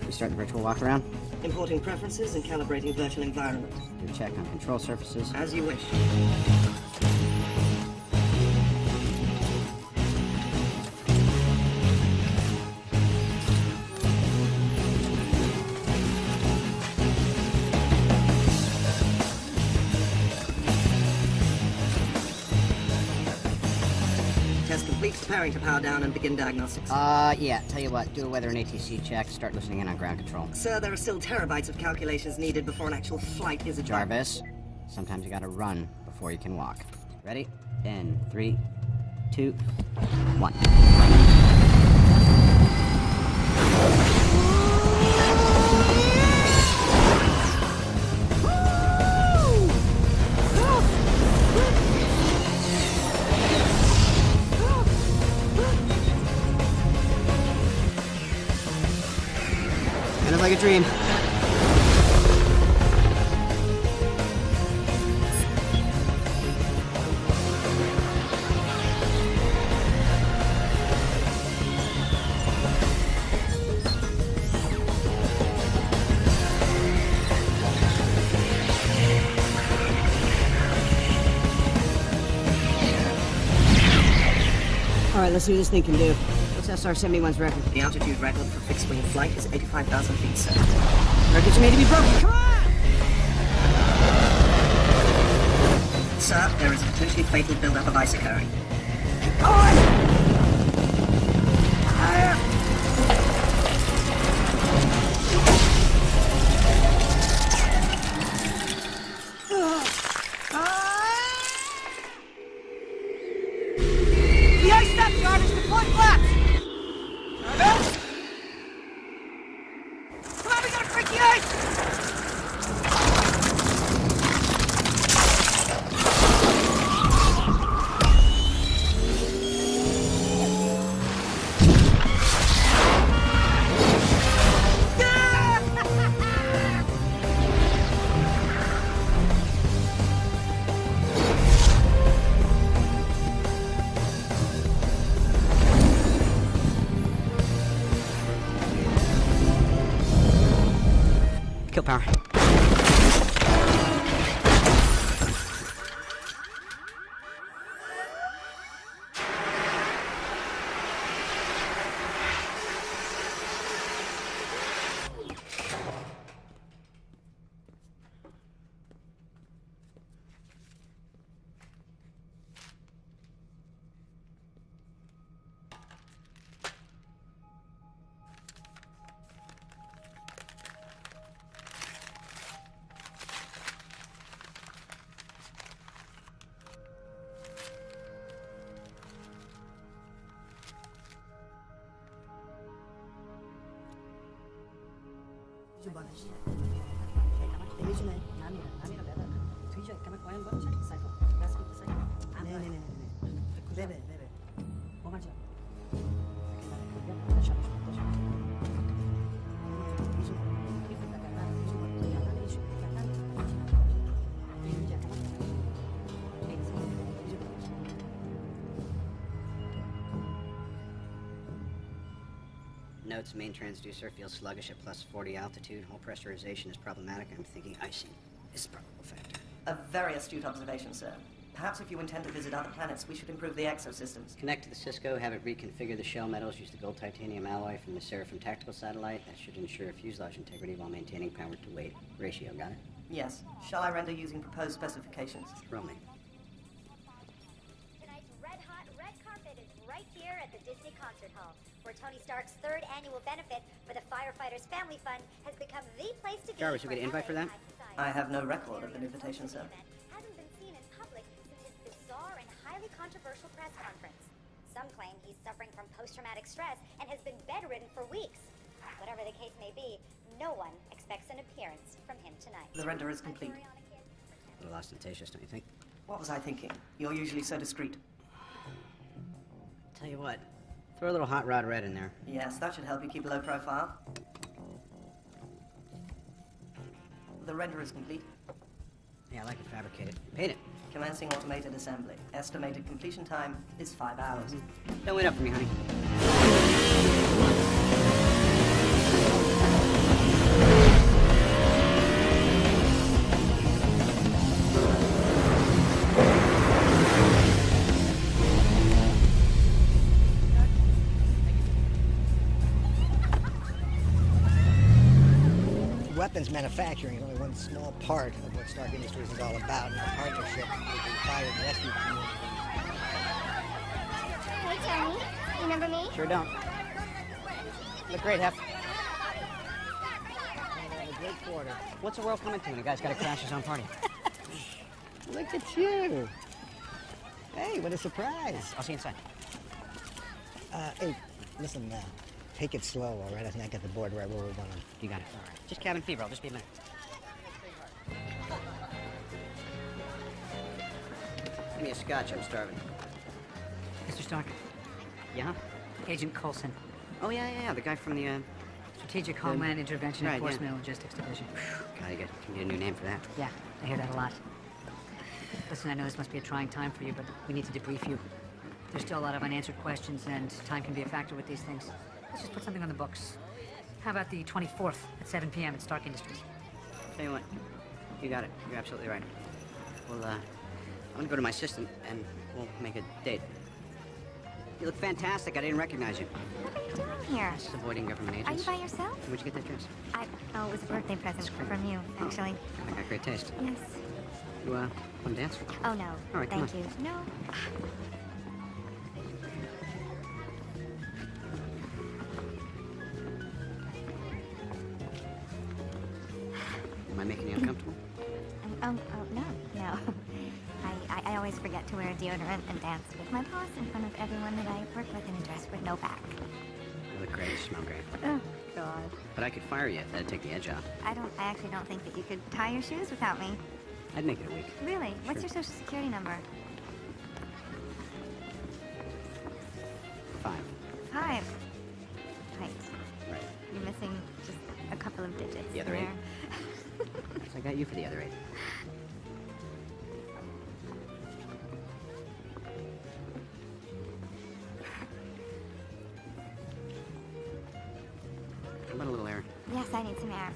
Speaker 3: We start the virtual walk-around?
Speaker 10: Importing preferences and calibrating virtual environment.
Speaker 3: Do a check on control surfaces.
Speaker 10: As you wish. Test complete. Preparing to power down and begin diagnostics.
Speaker 3: Yeah, tell you what, do a weather and ATC check, start listening in on ground control.
Speaker 10: Sir, there are still terabytes of calculations needed before an actual flight is achieved.
Speaker 3: Jarvis, sometimes you gotta run before you can walk. Ready? In 3, 2, 1. Kind of like a dream.
Speaker 10: All right, let's see what this thing can do.
Speaker 3: What's SR-71's record?
Speaker 10: The altitude record for fixed-wing flight is 85,000 feet, sir.
Speaker 3: Records are made to be broken. Come on!
Speaker 10: Sir, there is a potentially fatal buildup of ice occurring.
Speaker 3: Keep going!
Speaker 6: The ice stop, Jarvis! Deploy flaps! Jarvis? Come on, we gotta break the ice!
Speaker 3: Kill power. Notes, main transducer feels sluggish at plus 40 altitude. Hull pressurization is problematic. I'm thinking icing is a probable factor.
Speaker 10: A very astute observation, sir. Perhaps if you intend to visit other planets, we should improve the exosystems.
Speaker 3: Connect to the Cisco, have it reconfigure the shell metals, use the gold titanium alloy from the Seraphim tactical satellite. That should ensure fuselage integrity while maintaining power to weight ratio. Got it?
Speaker 10: Yes. Shall I render using proposed specifications?
Speaker 3: Roll me.
Speaker 11: Tonight's red-hot red carpet is right here at the Disney Concert Hall, where Tony Stark's third annual benefit for the Firefighters Family Fund has become the place to be.
Speaker 3: Jarvis, you get an invite for that?
Speaker 10: I have no record of an invitation, sir.
Speaker 11: Hasn't been seen in public since his bizarre and highly controversial press conference. Some claim he's suffering from post-traumatic stress and has been bedridden for weeks. Whatever the case may be, no one expects an appearance from him tonight.
Speaker 10: The render is complete.
Speaker 3: A little ostentatious, don't you think?
Speaker 10: What was I thinking? You're usually so discreet.
Speaker 3: Tell you what, throw a little hot rod red in there.
Speaker 10: Yes, that should help you keep a low profile. The render is complete.
Speaker 3: Yeah, I like it fabricated. Paint it.
Speaker 10: Commencing automated assembly. Estimated completion time is 5 hours.
Speaker 3: Don't wait up for me, honey.
Speaker 9: Weapons manufacturing is only one small part of what Stark Industries is all about in our partnership with the fire and rescue community.
Speaker 2: Hey, Tony. Remember me?
Speaker 3: Sure don't. Look great, Hef.
Speaker 9: A great quarter.
Speaker 3: What's the world coming to when a guy's got to crash his own party?
Speaker 9: Look at you. Hey, what a surprise.
Speaker 3: I'll see you inside.
Speaker 9: Hey, listen, take it slow, all right? I think I got the board right where we're going.
Speaker 3: You got it. All right. Just cabin fever. I'll just be a minute. Give me a scotch. I'm starving.
Speaker 12: Mr. Stark.
Speaker 3: Yeah?
Speaker 12: Agent Coulson.
Speaker 3: Oh, yeah. The guy from the,
Speaker 12: Strategic Homeland Intervention
Speaker 3: right,
Speaker 12: Enforcement and Logistics Division.
Speaker 3: Gotta get a new name for that.
Speaker 12: Yeah, I hear that a lot. Listen, I know this must be a trying time for you, but we need to debrief you. There's still a lot of unanswered questions, and time can be a factor with these things. Let's just put something on the books. How about the 24th at 7 p.m. at Stark Industries?
Speaker 3: Tell you what, you got it. You're absolutely right. Well, I'm gonna go to my assistant, and we'll make a date. You look fantastic. I didn't recognize you.
Speaker 2: What are you doing here?
Speaker 3: Just avoiding government
Speaker 2: Are
Speaker 3: agents.
Speaker 2: you by yourself?
Speaker 3: Where'd you get that dress?
Speaker 2: Oh, it was a birthday present from you, actually.
Speaker 3: I got great taste.
Speaker 2: Yes.
Speaker 3: You, want to dance?
Speaker 2: Oh, no.
Speaker 3: All right, come
Speaker 2: Thank you. No.
Speaker 3: Am I making you uncomfortable?
Speaker 2: Oh, no. I always forget to wear deodorant and dance with my boss in front of everyone that I work with in a dress with no back.
Speaker 3: You look great. You smell great.
Speaker 2: Oh, God.
Speaker 3: But I could fire you if that'd take the edge off.
Speaker 2: I actually don't think that you could tie your shoes without me.
Speaker 3: I'd make it a week.
Speaker 2: Really? What's
Speaker 3: Sure.
Speaker 2: your social security number?
Speaker 3: 5.
Speaker 2: 5. Right.
Speaker 3: Right.
Speaker 2: You're missing just a couple of digits.
Speaker 3: The other 8. So I got you for the other 8. How about a little air?
Speaker 2: Yes, I need some air.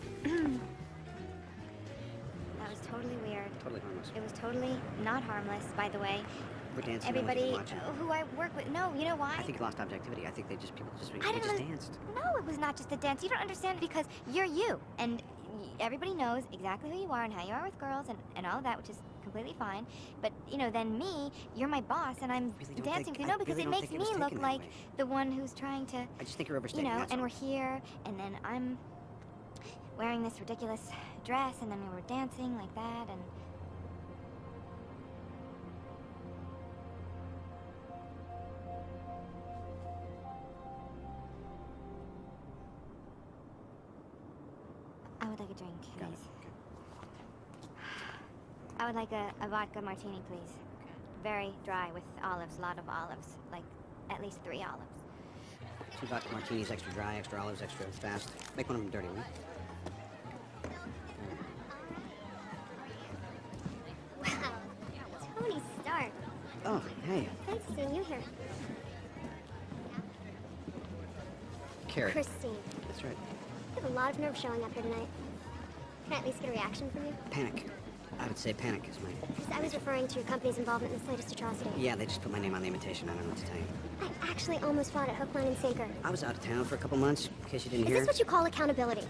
Speaker 2: That was totally weird.
Speaker 3: Totally harmless.
Speaker 2: It was totally not harmless, by the way.
Speaker 3: We're dancing.
Speaker 2: Everybody
Speaker 3: no one's even watching.
Speaker 2: who I work with, no, you know why?
Speaker 3: I think it lost objectivity. I think people just
Speaker 2: I
Speaker 3: they
Speaker 2: didn't
Speaker 3: just
Speaker 2: really-
Speaker 3: danced.
Speaker 2: No, it was not just a dance. You don't understand because you're you. And everybody knows exactly who you are and how you are with girls and all of that, which is completely fine. But, then me, you're my boss, and I'm
Speaker 3: Really don't
Speaker 2: dancing
Speaker 3: think-
Speaker 2: through.
Speaker 3: I
Speaker 2: No, because
Speaker 3: really
Speaker 2: it
Speaker 3: don't
Speaker 2: makes
Speaker 3: think it was
Speaker 2: me look
Speaker 3: taken that
Speaker 2: like
Speaker 3: way.
Speaker 2: the one who's trying to,
Speaker 3: I just think you're overstating. that's
Speaker 2: and
Speaker 3: all.
Speaker 2: we're here, and then I'm wearing this ridiculous dress, and then we were dancing like that, and... I would like a drink,
Speaker 3: Got it.
Speaker 2: please. I would like a vodka martini, please. Very dry with olives, a lot of olives, like at least 3 olives.
Speaker 3: 2 vodka martinis, extra dry, extra olives, extra fast. Make one of them dirty, will you?
Speaker 11: Wow. Tony Stark.
Speaker 3: Oh, hey.
Speaker 11: Nice seeing you here.
Speaker 3: Carrot.
Speaker 11: Christine.
Speaker 3: That's right.
Speaker 11: You have a lot of nerve showing up here tonight. Can I at least get a reaction from you?
Speaker 3: Panic. I would say panic is my...
Speaker 11: I was referring to your company's involvement in the slightest atrocity.
Speaker 3: Yeah, they just put my name on the invitation. I don't know what to tell you.
Speaker 11: I actually almost fought at hook, line, and sinker.
Speaker 3: I was out of town for a couple months, in case you didn't
Speaker 11: Is
Speaker 3: hear.
Speaker 11: this what you call accountability?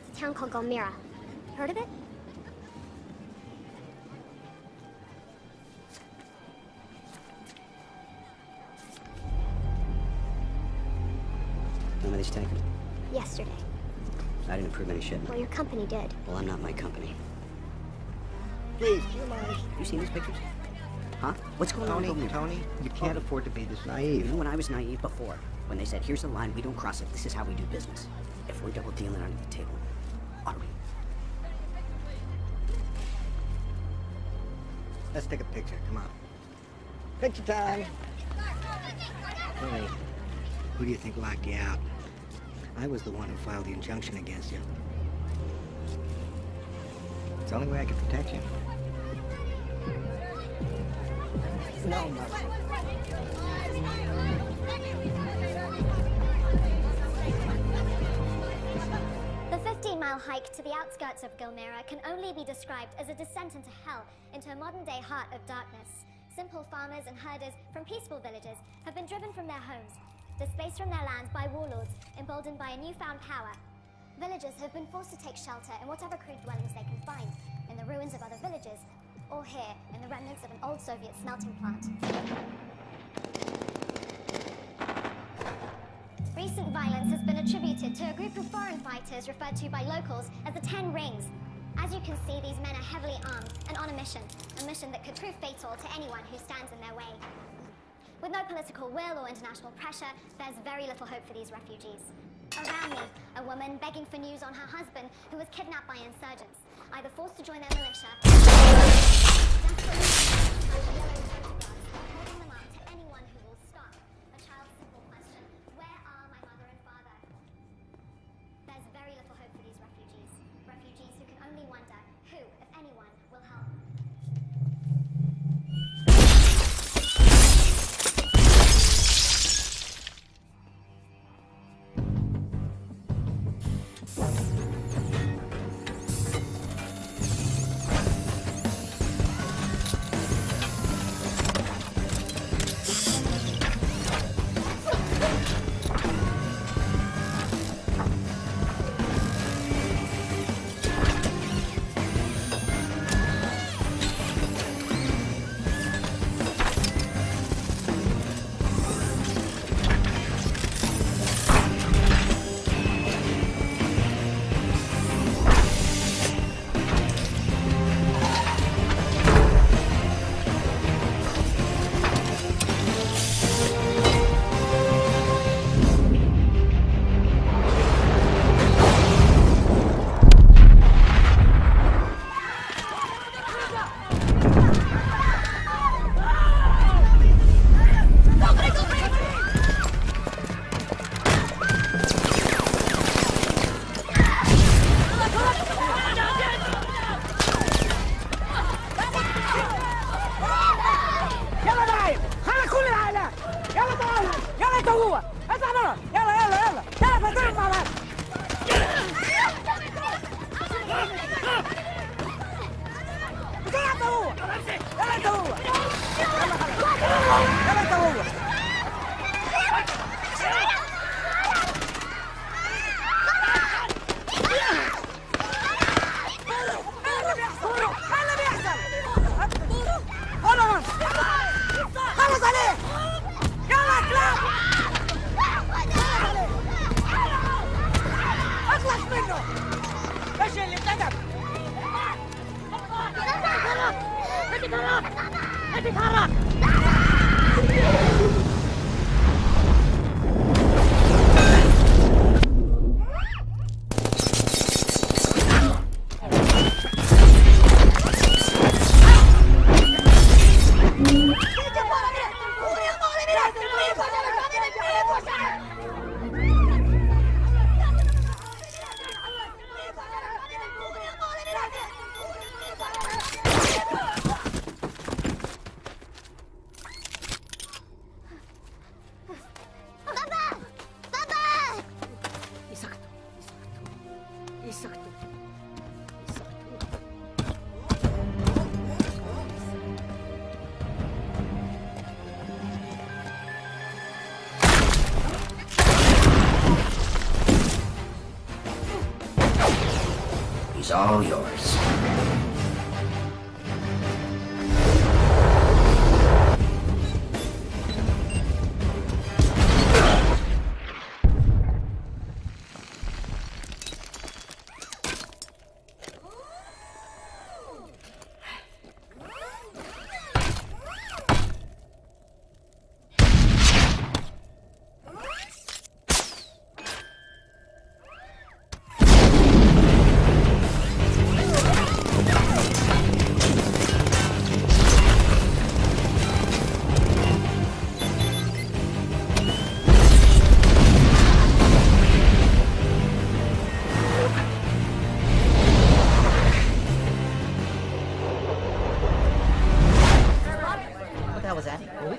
Speaker 11: It's a town called Golmira. Heard of it?
Speaker 3: When were these taken?
Speaker 11: Yesterday.
Speaker 3: I didn't approve any shipment.
Speaker 11: Well, your company did.
Speaker 3: Well, I'm not my company.
Speaker 9: Please, do you mind?
Speaker 3: You seen these pictures? Huh? What's going on?
Speaker 9: Tony, you can't afford to be this naive.
Speaker 3: You know when I was naive before? When they said, here's the line, we don't cross it, this is how we do business. If we're double dealing under the table, are we?
Speaker 9: Let's take a picture, come on. Picture time. Hey, who do you think locked you out? I was the one who filed the injunction against you. It's the only way I can protect you. No, no.
Speaker 11: The 15-mile hike to the outskirts of Golmira can only be described as a descent into hell, into a modern-day heart of darkness. Simple farmers and herders from peaceful villages have been driven from their homes, displaced from their lands by warlords, emboldened by a newfound power. Villagers have been forced to take shelter in whatever crude dwellings they can find, in the ruins of other villages, or here, in the remnants of an old Soviet smelting plant. Recent violence has been attributed to a group of foreign fighters referred to by locals as the 10 Rings. As you can see, these men are heavily armed and on a mission that could prove fatal to anyone who stands in their way. With no political will or international pressure, there's very little hope for these refugees. Around me, a woman begging for news on her husband who was kidnapped by insurgents, either forced to join their militia, holding them up to anyone who will stop. A child's simple question, where are my mother and father? There's very little hope for these refugees. Refugees who can only wonder who, if anyone, will help.
Speaker 8: اتحرك!
Speaker 13: all yours.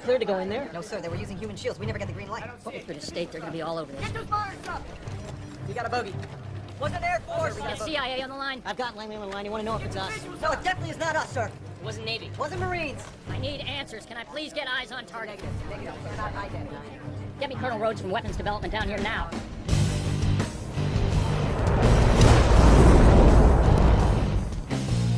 Speaker 6: Clear to go in there?
Speaker 14: No, sir, they were using human shields. We never got the green light.
Speaker 5: Well, for the state, they're gonna be all over this.
Speaker 6: We got a bogey. Wasn't Air Force.
Speaker 5: We got CIA on the line.
Speaker 6: I've got Langley on the line. You want to know if it's us?
Speaker 14: No, it definitely is not us, sir.
Speaker 5: It wasn't Navy.
Speaker 14: It wasn't Marines.
Speaker 5: I need answers. Can I please get eyes on target?
Speaker 14: Negative.
Speaker 5: Get me Colonel Rhodes from Weapons Development down here now.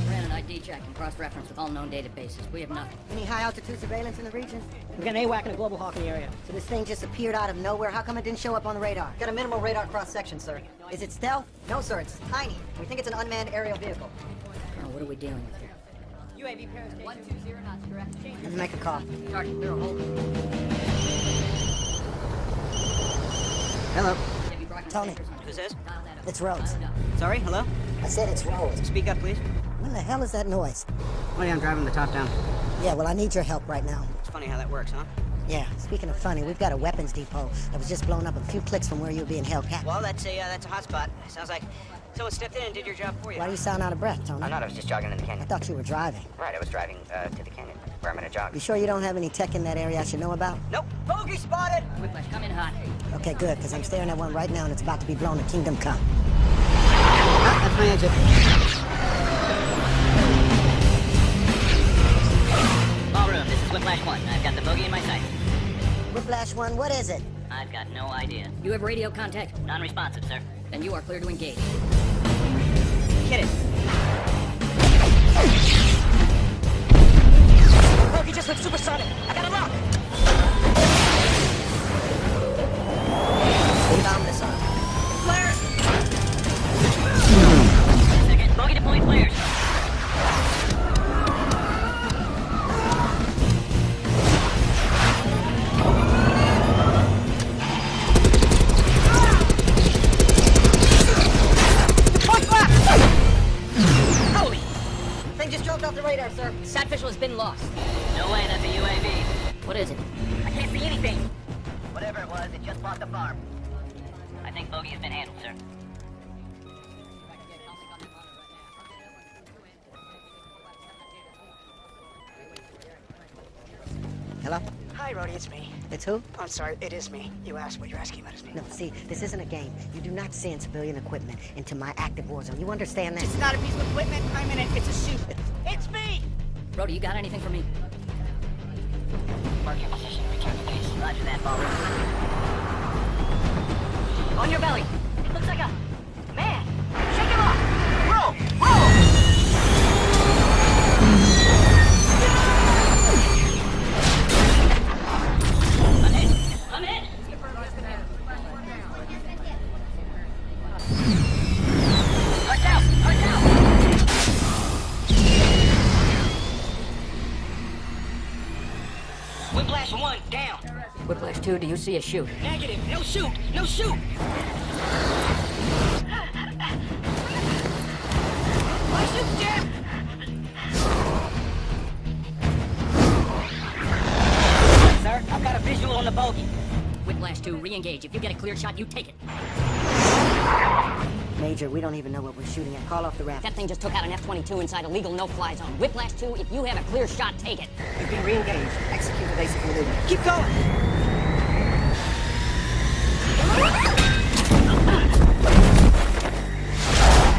Speaker 5: Ran an ID check and cross-reference with all known databases. We have nothing.
Speaker 14: Any high-altitude surveillance in the region?
Speaker 6: We got an AWAC and a Global Hawk in the area.
Speaker 14: So this thing just appeared out of nowhere. How come it didn't show up on the radar?
Speaker 6: Got a minimal radar cross-section, sir.
Speaker 14: Is it stealth? No, sir, it's tiny. We think it's an unmanned aerial vehicle.
Speaker 5: Colonel, what are we dealing with here?
Speaker 6: UAV parachute.
Speaker 5: 120 knots direct.
Speaker 14: Let's make a call.
Speaker 5: Target, clear a hold.
Speaker 6: Hello.
Speaker 14: Tony.
Speaker 3: Who's this?
Speaker 14: It's Rhodes.
Speaker 3: Sorry, hello?
Speaker 14: I said it's Rhodes.
Speaker 3: Speak up, please.
Speaker 14: What the hell is that noise?
Speaker 3: Oh, yeah, I'm driving the top down.
Speaker 14: Yeah, well, I need your help right now.
Speaker 3: It's funny how that works, huh?
Speaker 14: Yeah, speaking of funny, we've got a weapons depot that was just blown up a few clicks from where you're being held captive.
Speaker 3: Well, that's a hot spot. Sounds like someone stepped in and did your job for you.
Speaker 14: Why do you sound out of breath, Tony?
Speaker 1: I'm not, I was just jogging in the
Speaker 14: I
Speaker 1: canyon.
Speaker 14: thought you were driving.
Speaker 1: Right, I was driving to the canyon, where I'm gonna jog.
Speaker 14: You sure you don't have any tech in that area I should know about?
Speaker 3: Nope. Bogey spotted!
Speaker 5: Whiplash, come in hot.
Speaker 14: Okay, good, because I'm staring at one right now and it's about to be blown to Kingdom Come.
Speaker 6: Ah, that's my exit.
Speaker 15: Ballroom, this is Whiplash 1. I've got the bogey in my sight.
Speaker 14: Whiplash 1, what is it?
Speaker 15: I've got no idea.
Speaker 5: You have radio contact?
Speaker 15: Non-responsive, sir.
Speaker 5: Then you are clear to engage.
Speaker 3: Get it.
Speaker 6: Bogey just went supersonic. I got a lock.
Speaker 14: Inbound missile.
Speaker 6: Flares!
Speaker 15: Second, bogey deploying flares.
Speaker 6: Holy! Thing just dropped off the radar, sir.
Speaker 5: Satfish has been lost.
Speaker 15: No way, that's a UAV.
Speaker 5: What is it?
Speaker 15: I can't see anything. Whatever it was, it just bought the farm. I think bogey has been handled, sir.
Speaker 14: Hello?
Speaker 16: Hi, Rhodey, it's me.
Speaker 14: It's who?
Speaker 16: I'm sorry, it is me. You asked what you're asking about is me.
Speaker 14: No, see, this isn't a game. You do not send civilian equipment into my active war zone. You understand that?
Speaker 6: It's not a piece of equipment. I'm in it. It's a suit. It's me!
Speaker 5: Rhodey, you got anything for me?
Speaker 15: Mark your position. Return to base. Roger that, Ballroom.
Speaker 5: On your belly.
Speaker 15: It looks like a man. Shake him off. Roll! Roll! I'm in. I'm in. Hard down. Hard down. Whiplash 1 down.
Speaker 5: Whiplash 2, do you see a shoot?
Speaker 6: Negative. No shoot. No shoot. My shoot's jammed.
Speaker 15: Sir, I've got a visual on the bogey.
Speaker 5: Whiplash 2, re-engage. If you get a clear shot, you take it.
Speaker 14: Major, we don't even know what we're shooting at. Call off the raft.
Speaker 5: That thing just took out an F-22 inside a legal no-fly zone. Whiplash 2, if you have a clear shot, take it.
Speaker 14: You've been re-engaged. Execute evasive maneuver.
Speaker 6: Keep going.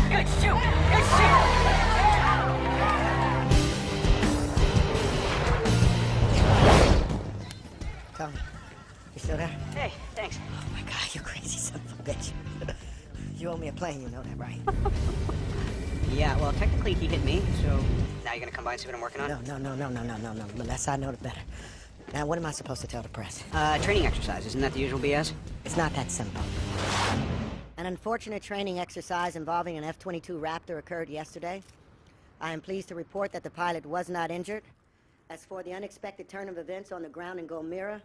Speaker 15: Good shoot. Good shoot.
Speaker 14: Tony, you still there?
Speaker 3: Hey, thanks.
Speaker 14: Oh my God, you crazy son of a bitch. You owe me a plane, you know that, right?
Speaker 3: Yeah, well, technically he hit me, so now you're gonna come by and see what I'm working on?
Speaker 14: No. The less I know, the better. Now, what am I supposed to tell the press?
Speaker 3: Training exercise. Isn't that the usual BS?
Speaker 14: It's not that simple. An unfortunate training exercise involving an F-22 Raptor occurred yesterday. I am pleased to report that the pilot was not injured. As for the unexpected turn of events on the ground in Gomera,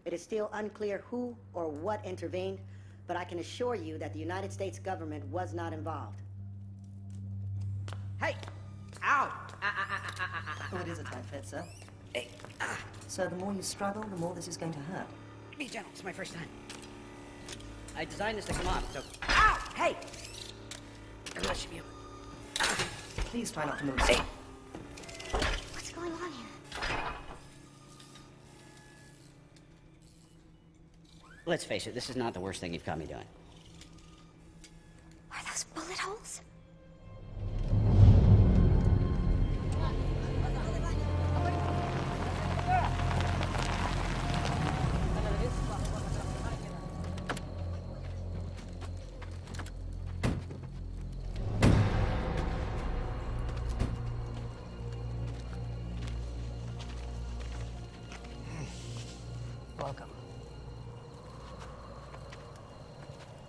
Speaker 14: it is still unclear who or what intervened, but I can assure you that the United States government was not involved.
Speaker 10: Hey! Ow! Oh, it is a tight fit, sir. Hey. So the more you struggle, the more this is going to hurt.
Speaker 3: Be gentle. It's my first time. I designed this to come off, so...
Speaker 10: Ow! Hey!
Speaker 3: Everyone should be able...
Speaker 10: Please try not to move, sir.
Speaker 2: What's going on here?
Speaker 3: Let's face it, this is not the worst thing you've caught me doing.
Speaker 2: Are those bullet holes?
Speaker 16: Welcome.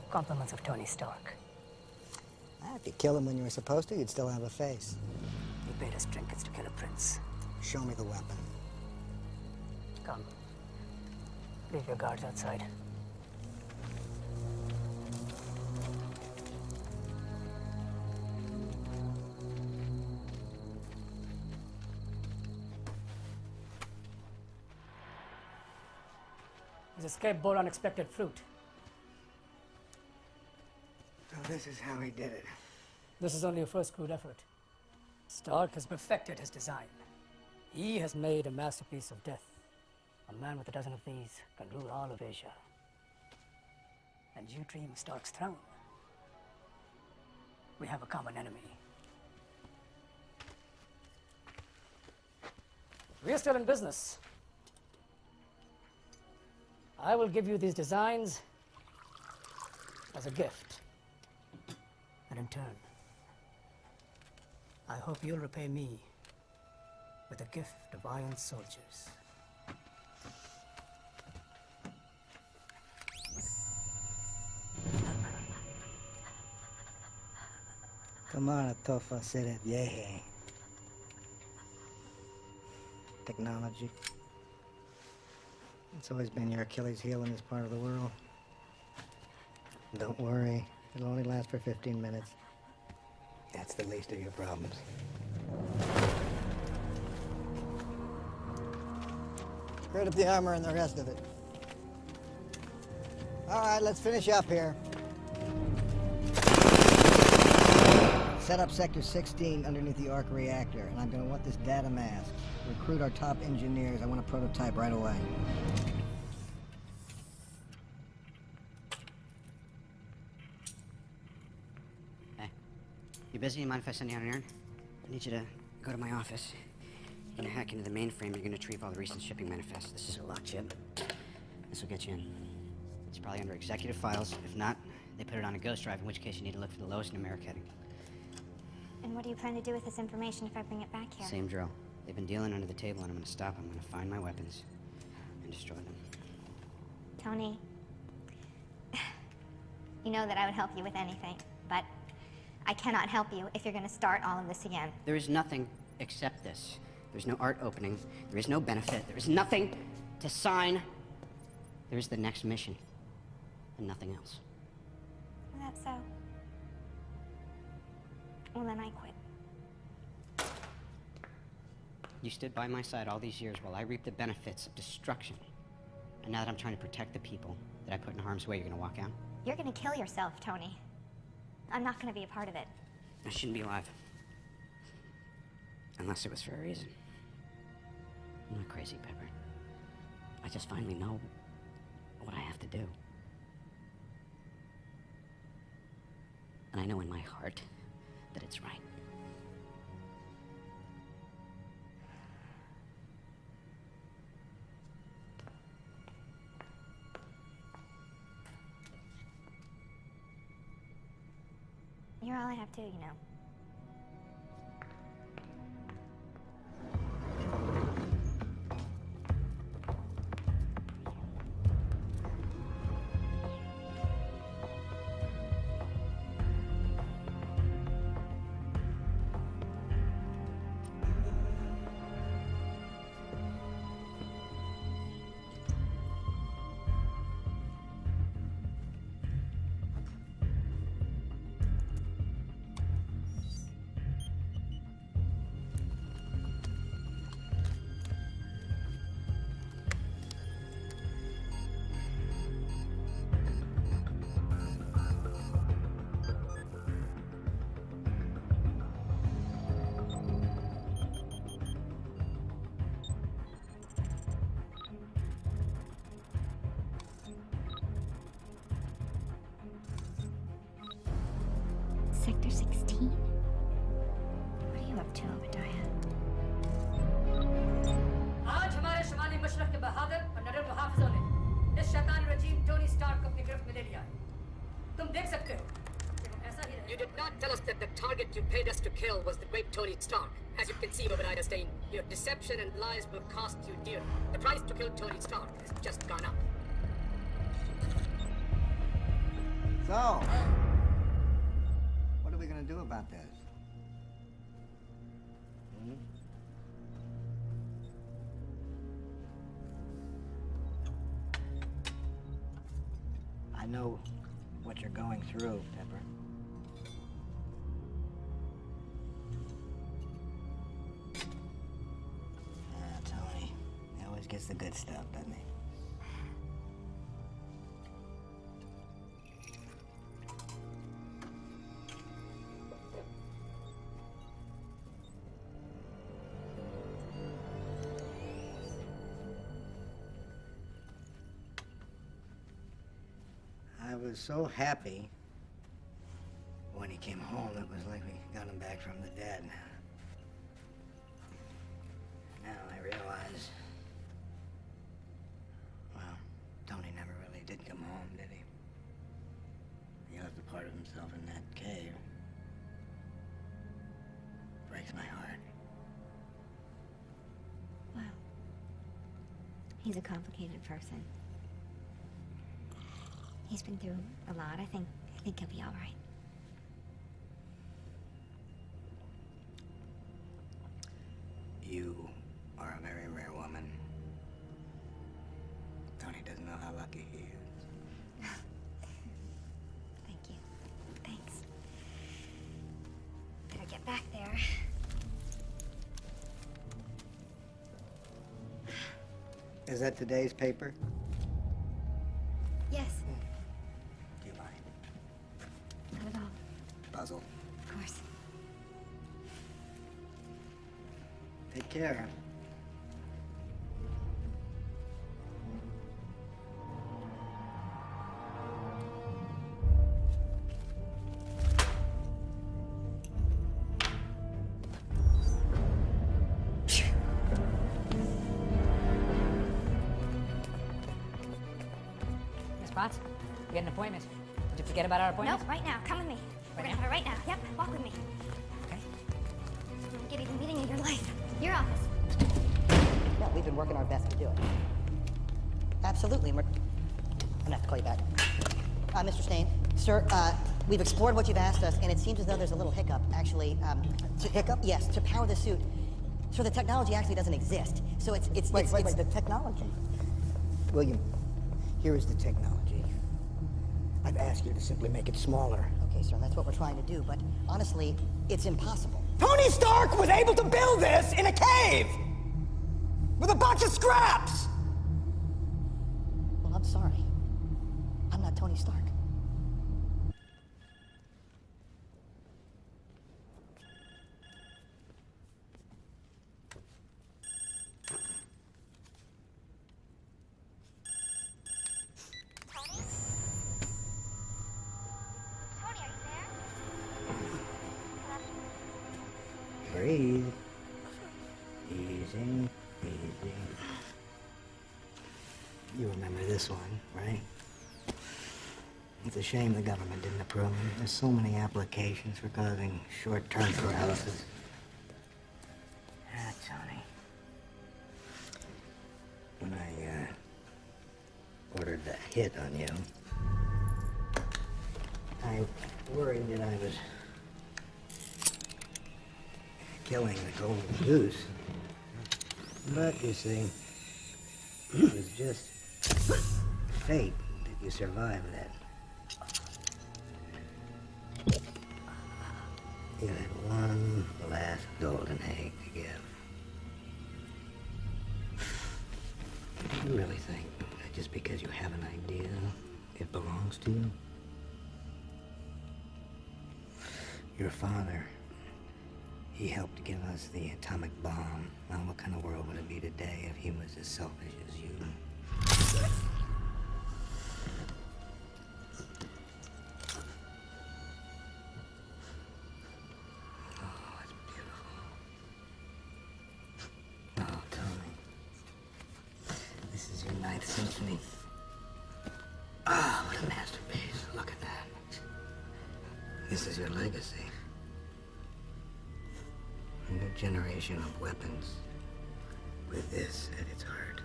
Speaker 16: Compliments of Tony Stark.
Speaker 9: If you kill him when you were supposed to, you'd still have a face.
Speaker 16: He paid us trinkets to kill a prince.
Speaker 9: Show me the weapon.
Speaker 16: Come. Leave your guards outside. His escape bore unexpected fruit.
Speaker 9: So this is how he did it.
Speaker 16: This is only a first crude effort. Stark has perfected his design. He has made a masterpiece of death. A man with a dozen of these can rule all of Asia. And you dream of Stark's throne. We have a common enemy. We are still in business. I will give you these designs as a gift. And in turn, I hope you'll repay me with a gift of iron soldiers.
Speaker 9: Come on, Atofa, said it. Yeah. Technology. It's always been your Achilles heel in this part of the world. Don't worry, it'll only last for 15 minutes. That's the least of your problems. Rid up the armor and the rest of it. All right, let's finish up here. Set up Sector 16 underneath the arc reactor, and I'm gonna want this data mask. Recruit our top engineers. I want a prototype right away.
Speaker 3: Hey, you busy? You mind if I send you on an errand? I need you to go to my office. You're gonna hack into the mainframe. You're gonna retrieve all the recent shipping manifests. This is a lock chip. This will get you in. It's probably under executive files. If not, they put it on a ghost drive, in which case you need to look for the lowest numeric heading.
Speaker 2: And what do you plan to do with this information if I bring it back here?
Speaker 3: Same drill. They've been dealing under the table, and I'm gonna stop them. I'm gonna find my weapons and destroy them.
Speaker 2: Tony, you know that I would help you with anything, but I cannot help you if you're gonna start all of this again.
Speaker 3: There is nothing except this. There's no art opening. There is no benefit. There is nothing to sign. There is the next mission, and nothing else.
Speaker 2: Is that so? Well, then I quit.
Speaker 3: You stood by my side all these years while I reaped the benefits of destruction. And now that I'm trying to protect the people that I put in harm's way, you're gonna walk out?
Speaker 2: You're gonna kill yourself, Tony. I'm not gonna be a part of it.
Speaker 3: I shouldn't be alive. Unless it was for a reason. I'm not crazy, Pepper. I just finally know what I have to do. And I know in my heart that it's right.
Speaker 2: You're all I have too, you know. 16? What are you up to, Obadiah?
Speaker 12: आज हमारे शुमाली मशरक के बहादुर और नडर मुहाफिजों ने इस शैतानी रजीम Tony Stark को अपनी गिरफ्त में ले लिया है। तुम देख सकते हो कि वो ऐसा ही रहे। You did not tell us that the target you paid us to kill was the great Tony Stark. As you can see, Obadiah Stane, your deception and lies will cost you dear. The price to kill Tony Stark has just gone up.
Speaker 9: So, what are we gonna do about this? I know what you're going through, Pepper. Tony. He always gets the good stuff, doesn't he? I was so happy when he came home. It was like we got him back from the dead. Now I realize, well, Tony never really did come home, did he? He left a part of himself in that cave. Breaks my heart.
Speaker 2: Well, he's a complicated person. He's been through a lot. I think he'll be all right.
Speaker 9: You are a very rare woman. Tony doesn't know how lucky he is.
Speaker 2: Thank you. Thanks. Better get back there.
Speaker 9: Is that today's paper?
Speaker 2: Yes.
Speaker 9: Do you mind?
Speaker 2: Not at all.
Speaker 9: Puzzle.
Speaker 2: Of course.
Speaker 9: Take care.
Speaker 12: Miss Potts, we had an appointment. Did you forget about our appointment?
Speaker 2: No, right now. Come with me. We're gonna have it right now. Yep, walk with me.
Speaker 12: Okay.
Speaker 2: Get even meeting in your life. Your office.
Speaker 14: Yeah, we've been working our best to do it. Absolutely. I'm gonna have to call you back. Mr. Stane, sir, we've explored what you've asked us, and it seems as though there's a little hiccup, actually. Hiccup? Yes, to power the suit. So the technology actually doesn't exist. So it's
Speaker 9: Wait, the technology? William, here is the technology. I've asked you to simply make it smaller.
Speaker 14: Okay, sir, that's what we're trying to do, but honestly, it's impossible.
Speaker 6: Tony Stark was able to build this in a cave! With a bunch of scraps!
Speaker 14: Well, I'm sorry. I'm not Tony Stark.
Speaker 9: Breathe. Easy, easy. You remember this one, right? It's a shame the government didn't approve them. There's so many applications for causing short-term paralysis. Ah, Tony. When I, ordered the hit on you, I worried that I was killing the golden goose. But, you see, it was just fate that you survived that. You had one last golden egg to give. You really think that just because you have an idea, it belongs to you? Your father, he helped give us the atomic bomb. Now, what kind of world would it be today if he was as selfish as you? listening. Ah, what a masterpiece. Look at that. This is your legacy. A new generation of weapons with this at its heart.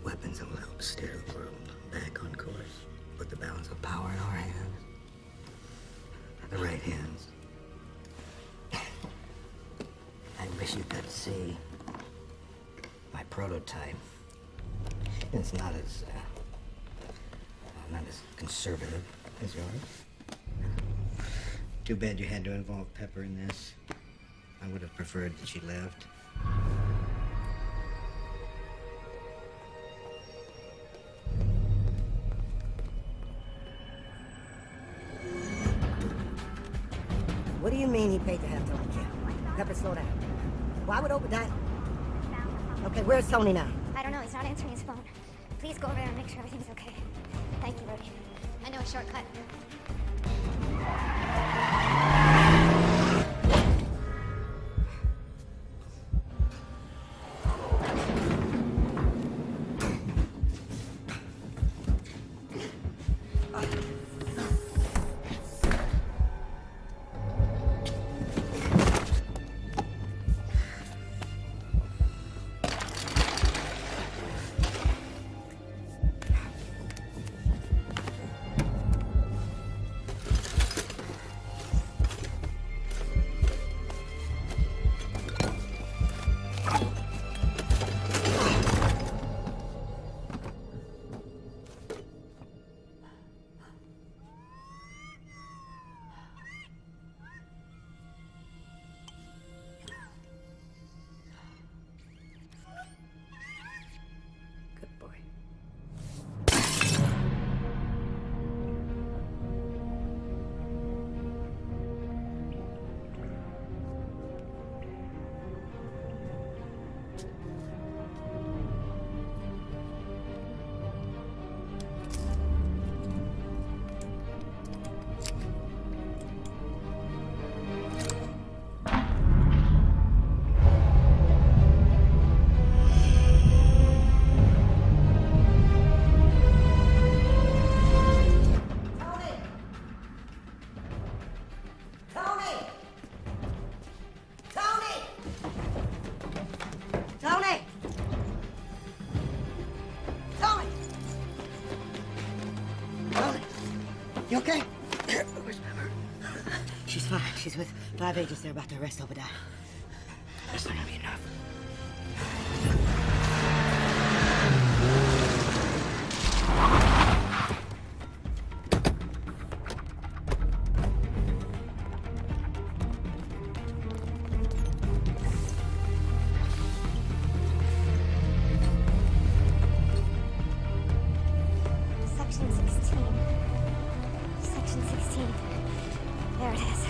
Speaker 9: Weapons that will help steer the world back on course. Put the balance of power in our hands. The right hands. I wish you could see my prototype. It's not as conservative as yours. Too bad you had to involve Pepper in this. I would have preferred that she lived.
Speaker 14: What do you mean he paid to have Tony killed? Pepper, slow down. Why would Obadiah... Okay, where's Tony now?
Speaker 2: I don't know. He's not answering his phone. Please go over there and make sure everything's okay. Thank you, Rhodey. I know a shortcut.
Speaker 14: You okay? Where's Pepper? She's fine. She's with 5 agents. They're about to arrest Obadiah.
Speaker 9: That's not gonna be enough.
Speaker 2: Section 16. Section 16. There it is.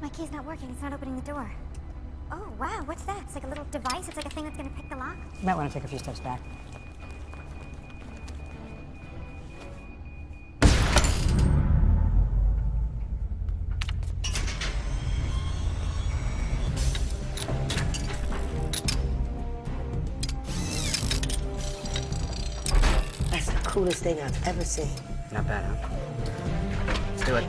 Speaker 2: My key's not working. It's not opening the door. Oh, wow. What's that? It's like a little device. It's like a thing that's gonna pick the lock.
Speaker 12: You might want to take a few steps back.
Speaker 14: That's the coolest thing I've ever seen.
Speaker 3: Not bad, huh? Let's do it.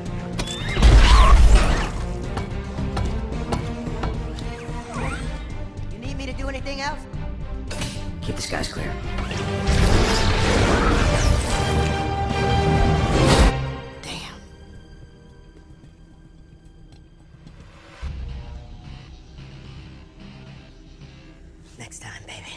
Speaker 14: You need me to do anything else?
Speaker 3: Keep the skies clear.
Speaker 14: Damn. Next time, baby.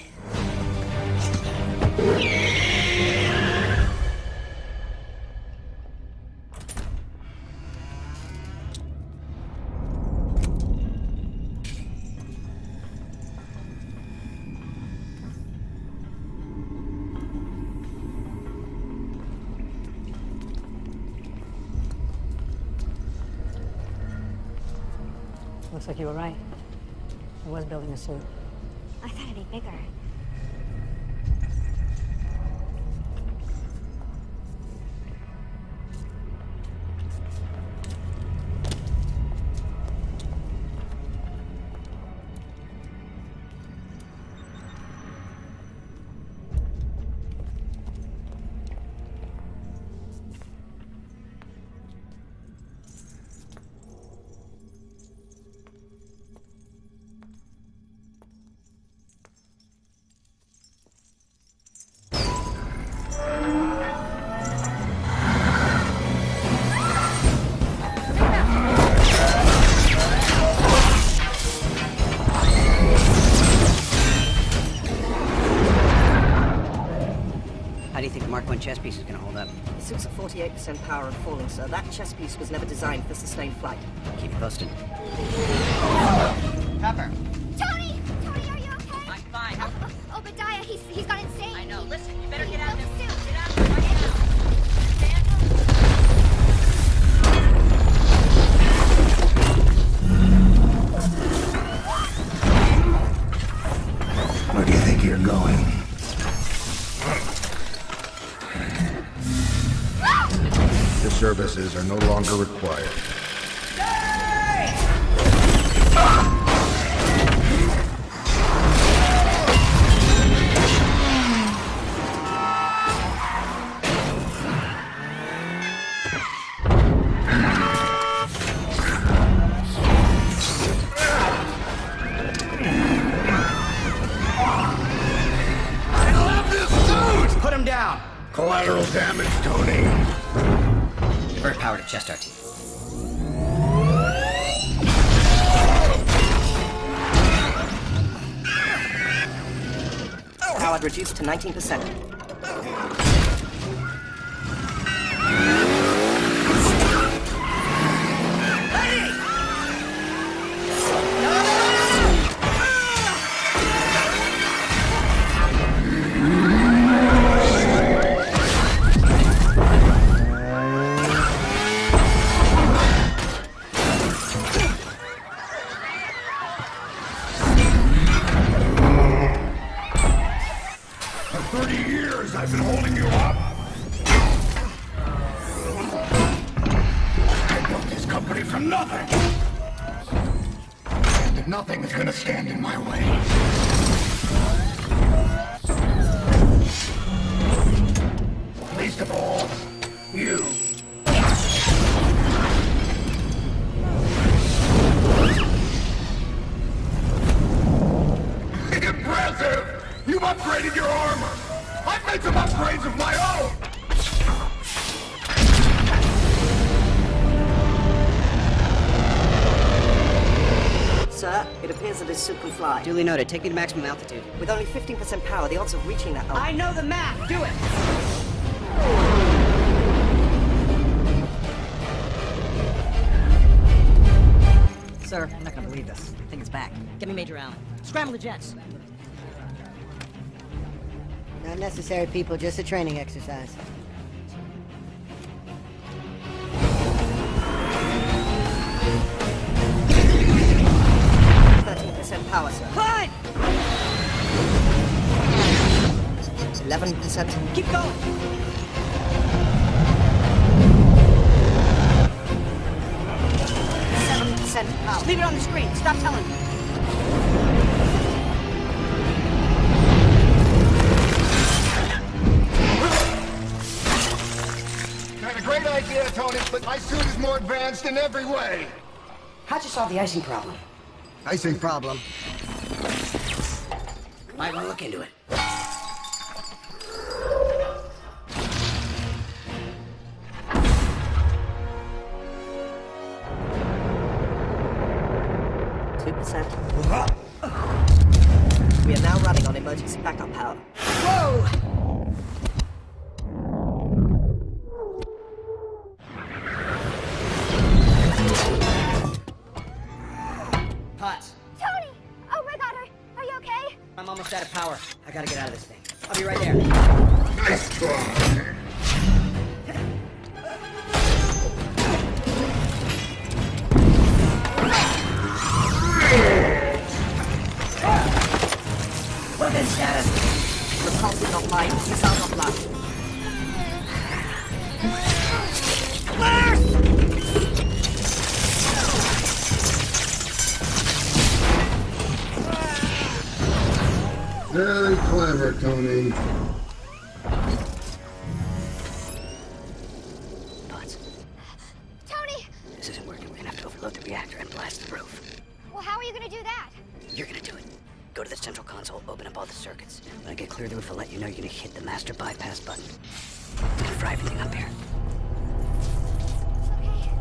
Speaker 12: Looks like you were right. I was building a suit.
Speaker 2: I thought it'd be bigger.
Speaker 3: one chess piece is gonna hold up.
Speaker 10: The suit's at 48% power and falling, sir. That chess piece was never designed for sustained flight.
Speaker 3: Keep you posted.
Speaker 15: Pepper.
Speaker 2: Tony! Tony, are you okay?
Speaker 15: I'm fine.
Speaker 2: Obadiah, he's gone insane.
Speaker 15: I know. Listen, you better get out of there.
Speaker 2: Soon.
Speaker 15: Get out of there right now.
Speaker 13: Where do you think you're going? Your services are no longer required.
Speaker 3: Put him down!
Speaker 13: Collateral damage, Tony.
Speaker 3: Divert power to chest RT.
Speaker 10: Power reduced to 19%.
Speaker 13: For 30 years, I've been holding you up. I built this company from nothing. And nothing is gonna stand in my way. Least of all, you. Impressive! You've upgraded your armor! I've made some upgrades of my own!
Speaker 10: Sir, it appears that this suit can fly.
Speaker 3: Duly noted. Take me to maximum altitude.
Speaker 10: With only 15% power, the odds of reaching that...
Speaker 3: I know the math! Do it!
Speaker 6: Sir, I'm not gonna believe this. I think it's back. Get me Major Allen. Scramble the jets.
Speaker 14: Not necessary, people, just a training exercise.
Speaker 10: Power, sir.
Speaker 6: Climb!
Speaker 10: 11%.
Speaker 6: Keep going!
Speaker 10: Power.
Speaker 6: Leave it on the screen. Stop telling me.
Speaker 13: Had a great idea, Tony, but my suit is more advanced in every way.
Speaker 6: How'd you solve the icing problem?
Speaker 13: Icing problem.
Speaker 3: Might want to look into it.
Speaker 10: We are now running on emergency backup power.
Speaker 6: Whoa!
Speaker 3: Potts,
Speaker 2: Tony! Oh my god, are you okay?
Speaker 3: I'm almost out of power. I gotta get out of this thing. I'll be right there.
Speaker 13: Nice try.
Speaker 10: Weapon status. Repulsive offline. Missile offline.
Speaker 13: Very clever, Tony.
Speaker 3: Potts,
Speaker 2: Tony!
Speaker 3: this isn't working. We're gonna have to overload the reactor and blast the roof.
Speaker 2: Well, how are you gonna do that?
Speaker 3: You're gonna do it. Go to the central console, open up all the circuits. When I get clear of the roof, I'll let you know you're gonna hit the master bypass button. It's gonna fry everything up here.
Speaker 2: Okay,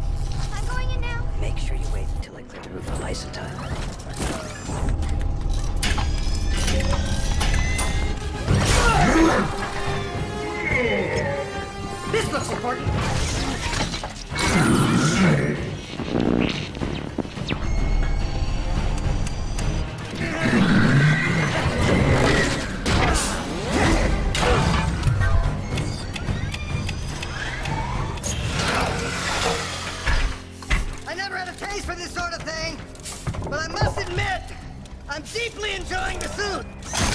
Speaker 2: I'm going in now.
Speaker 3: Make sure you wait until I clear the roof of ice in time.
Speaker 13: Yeah.
Speaker 9: I'm deeply enjoying the suit.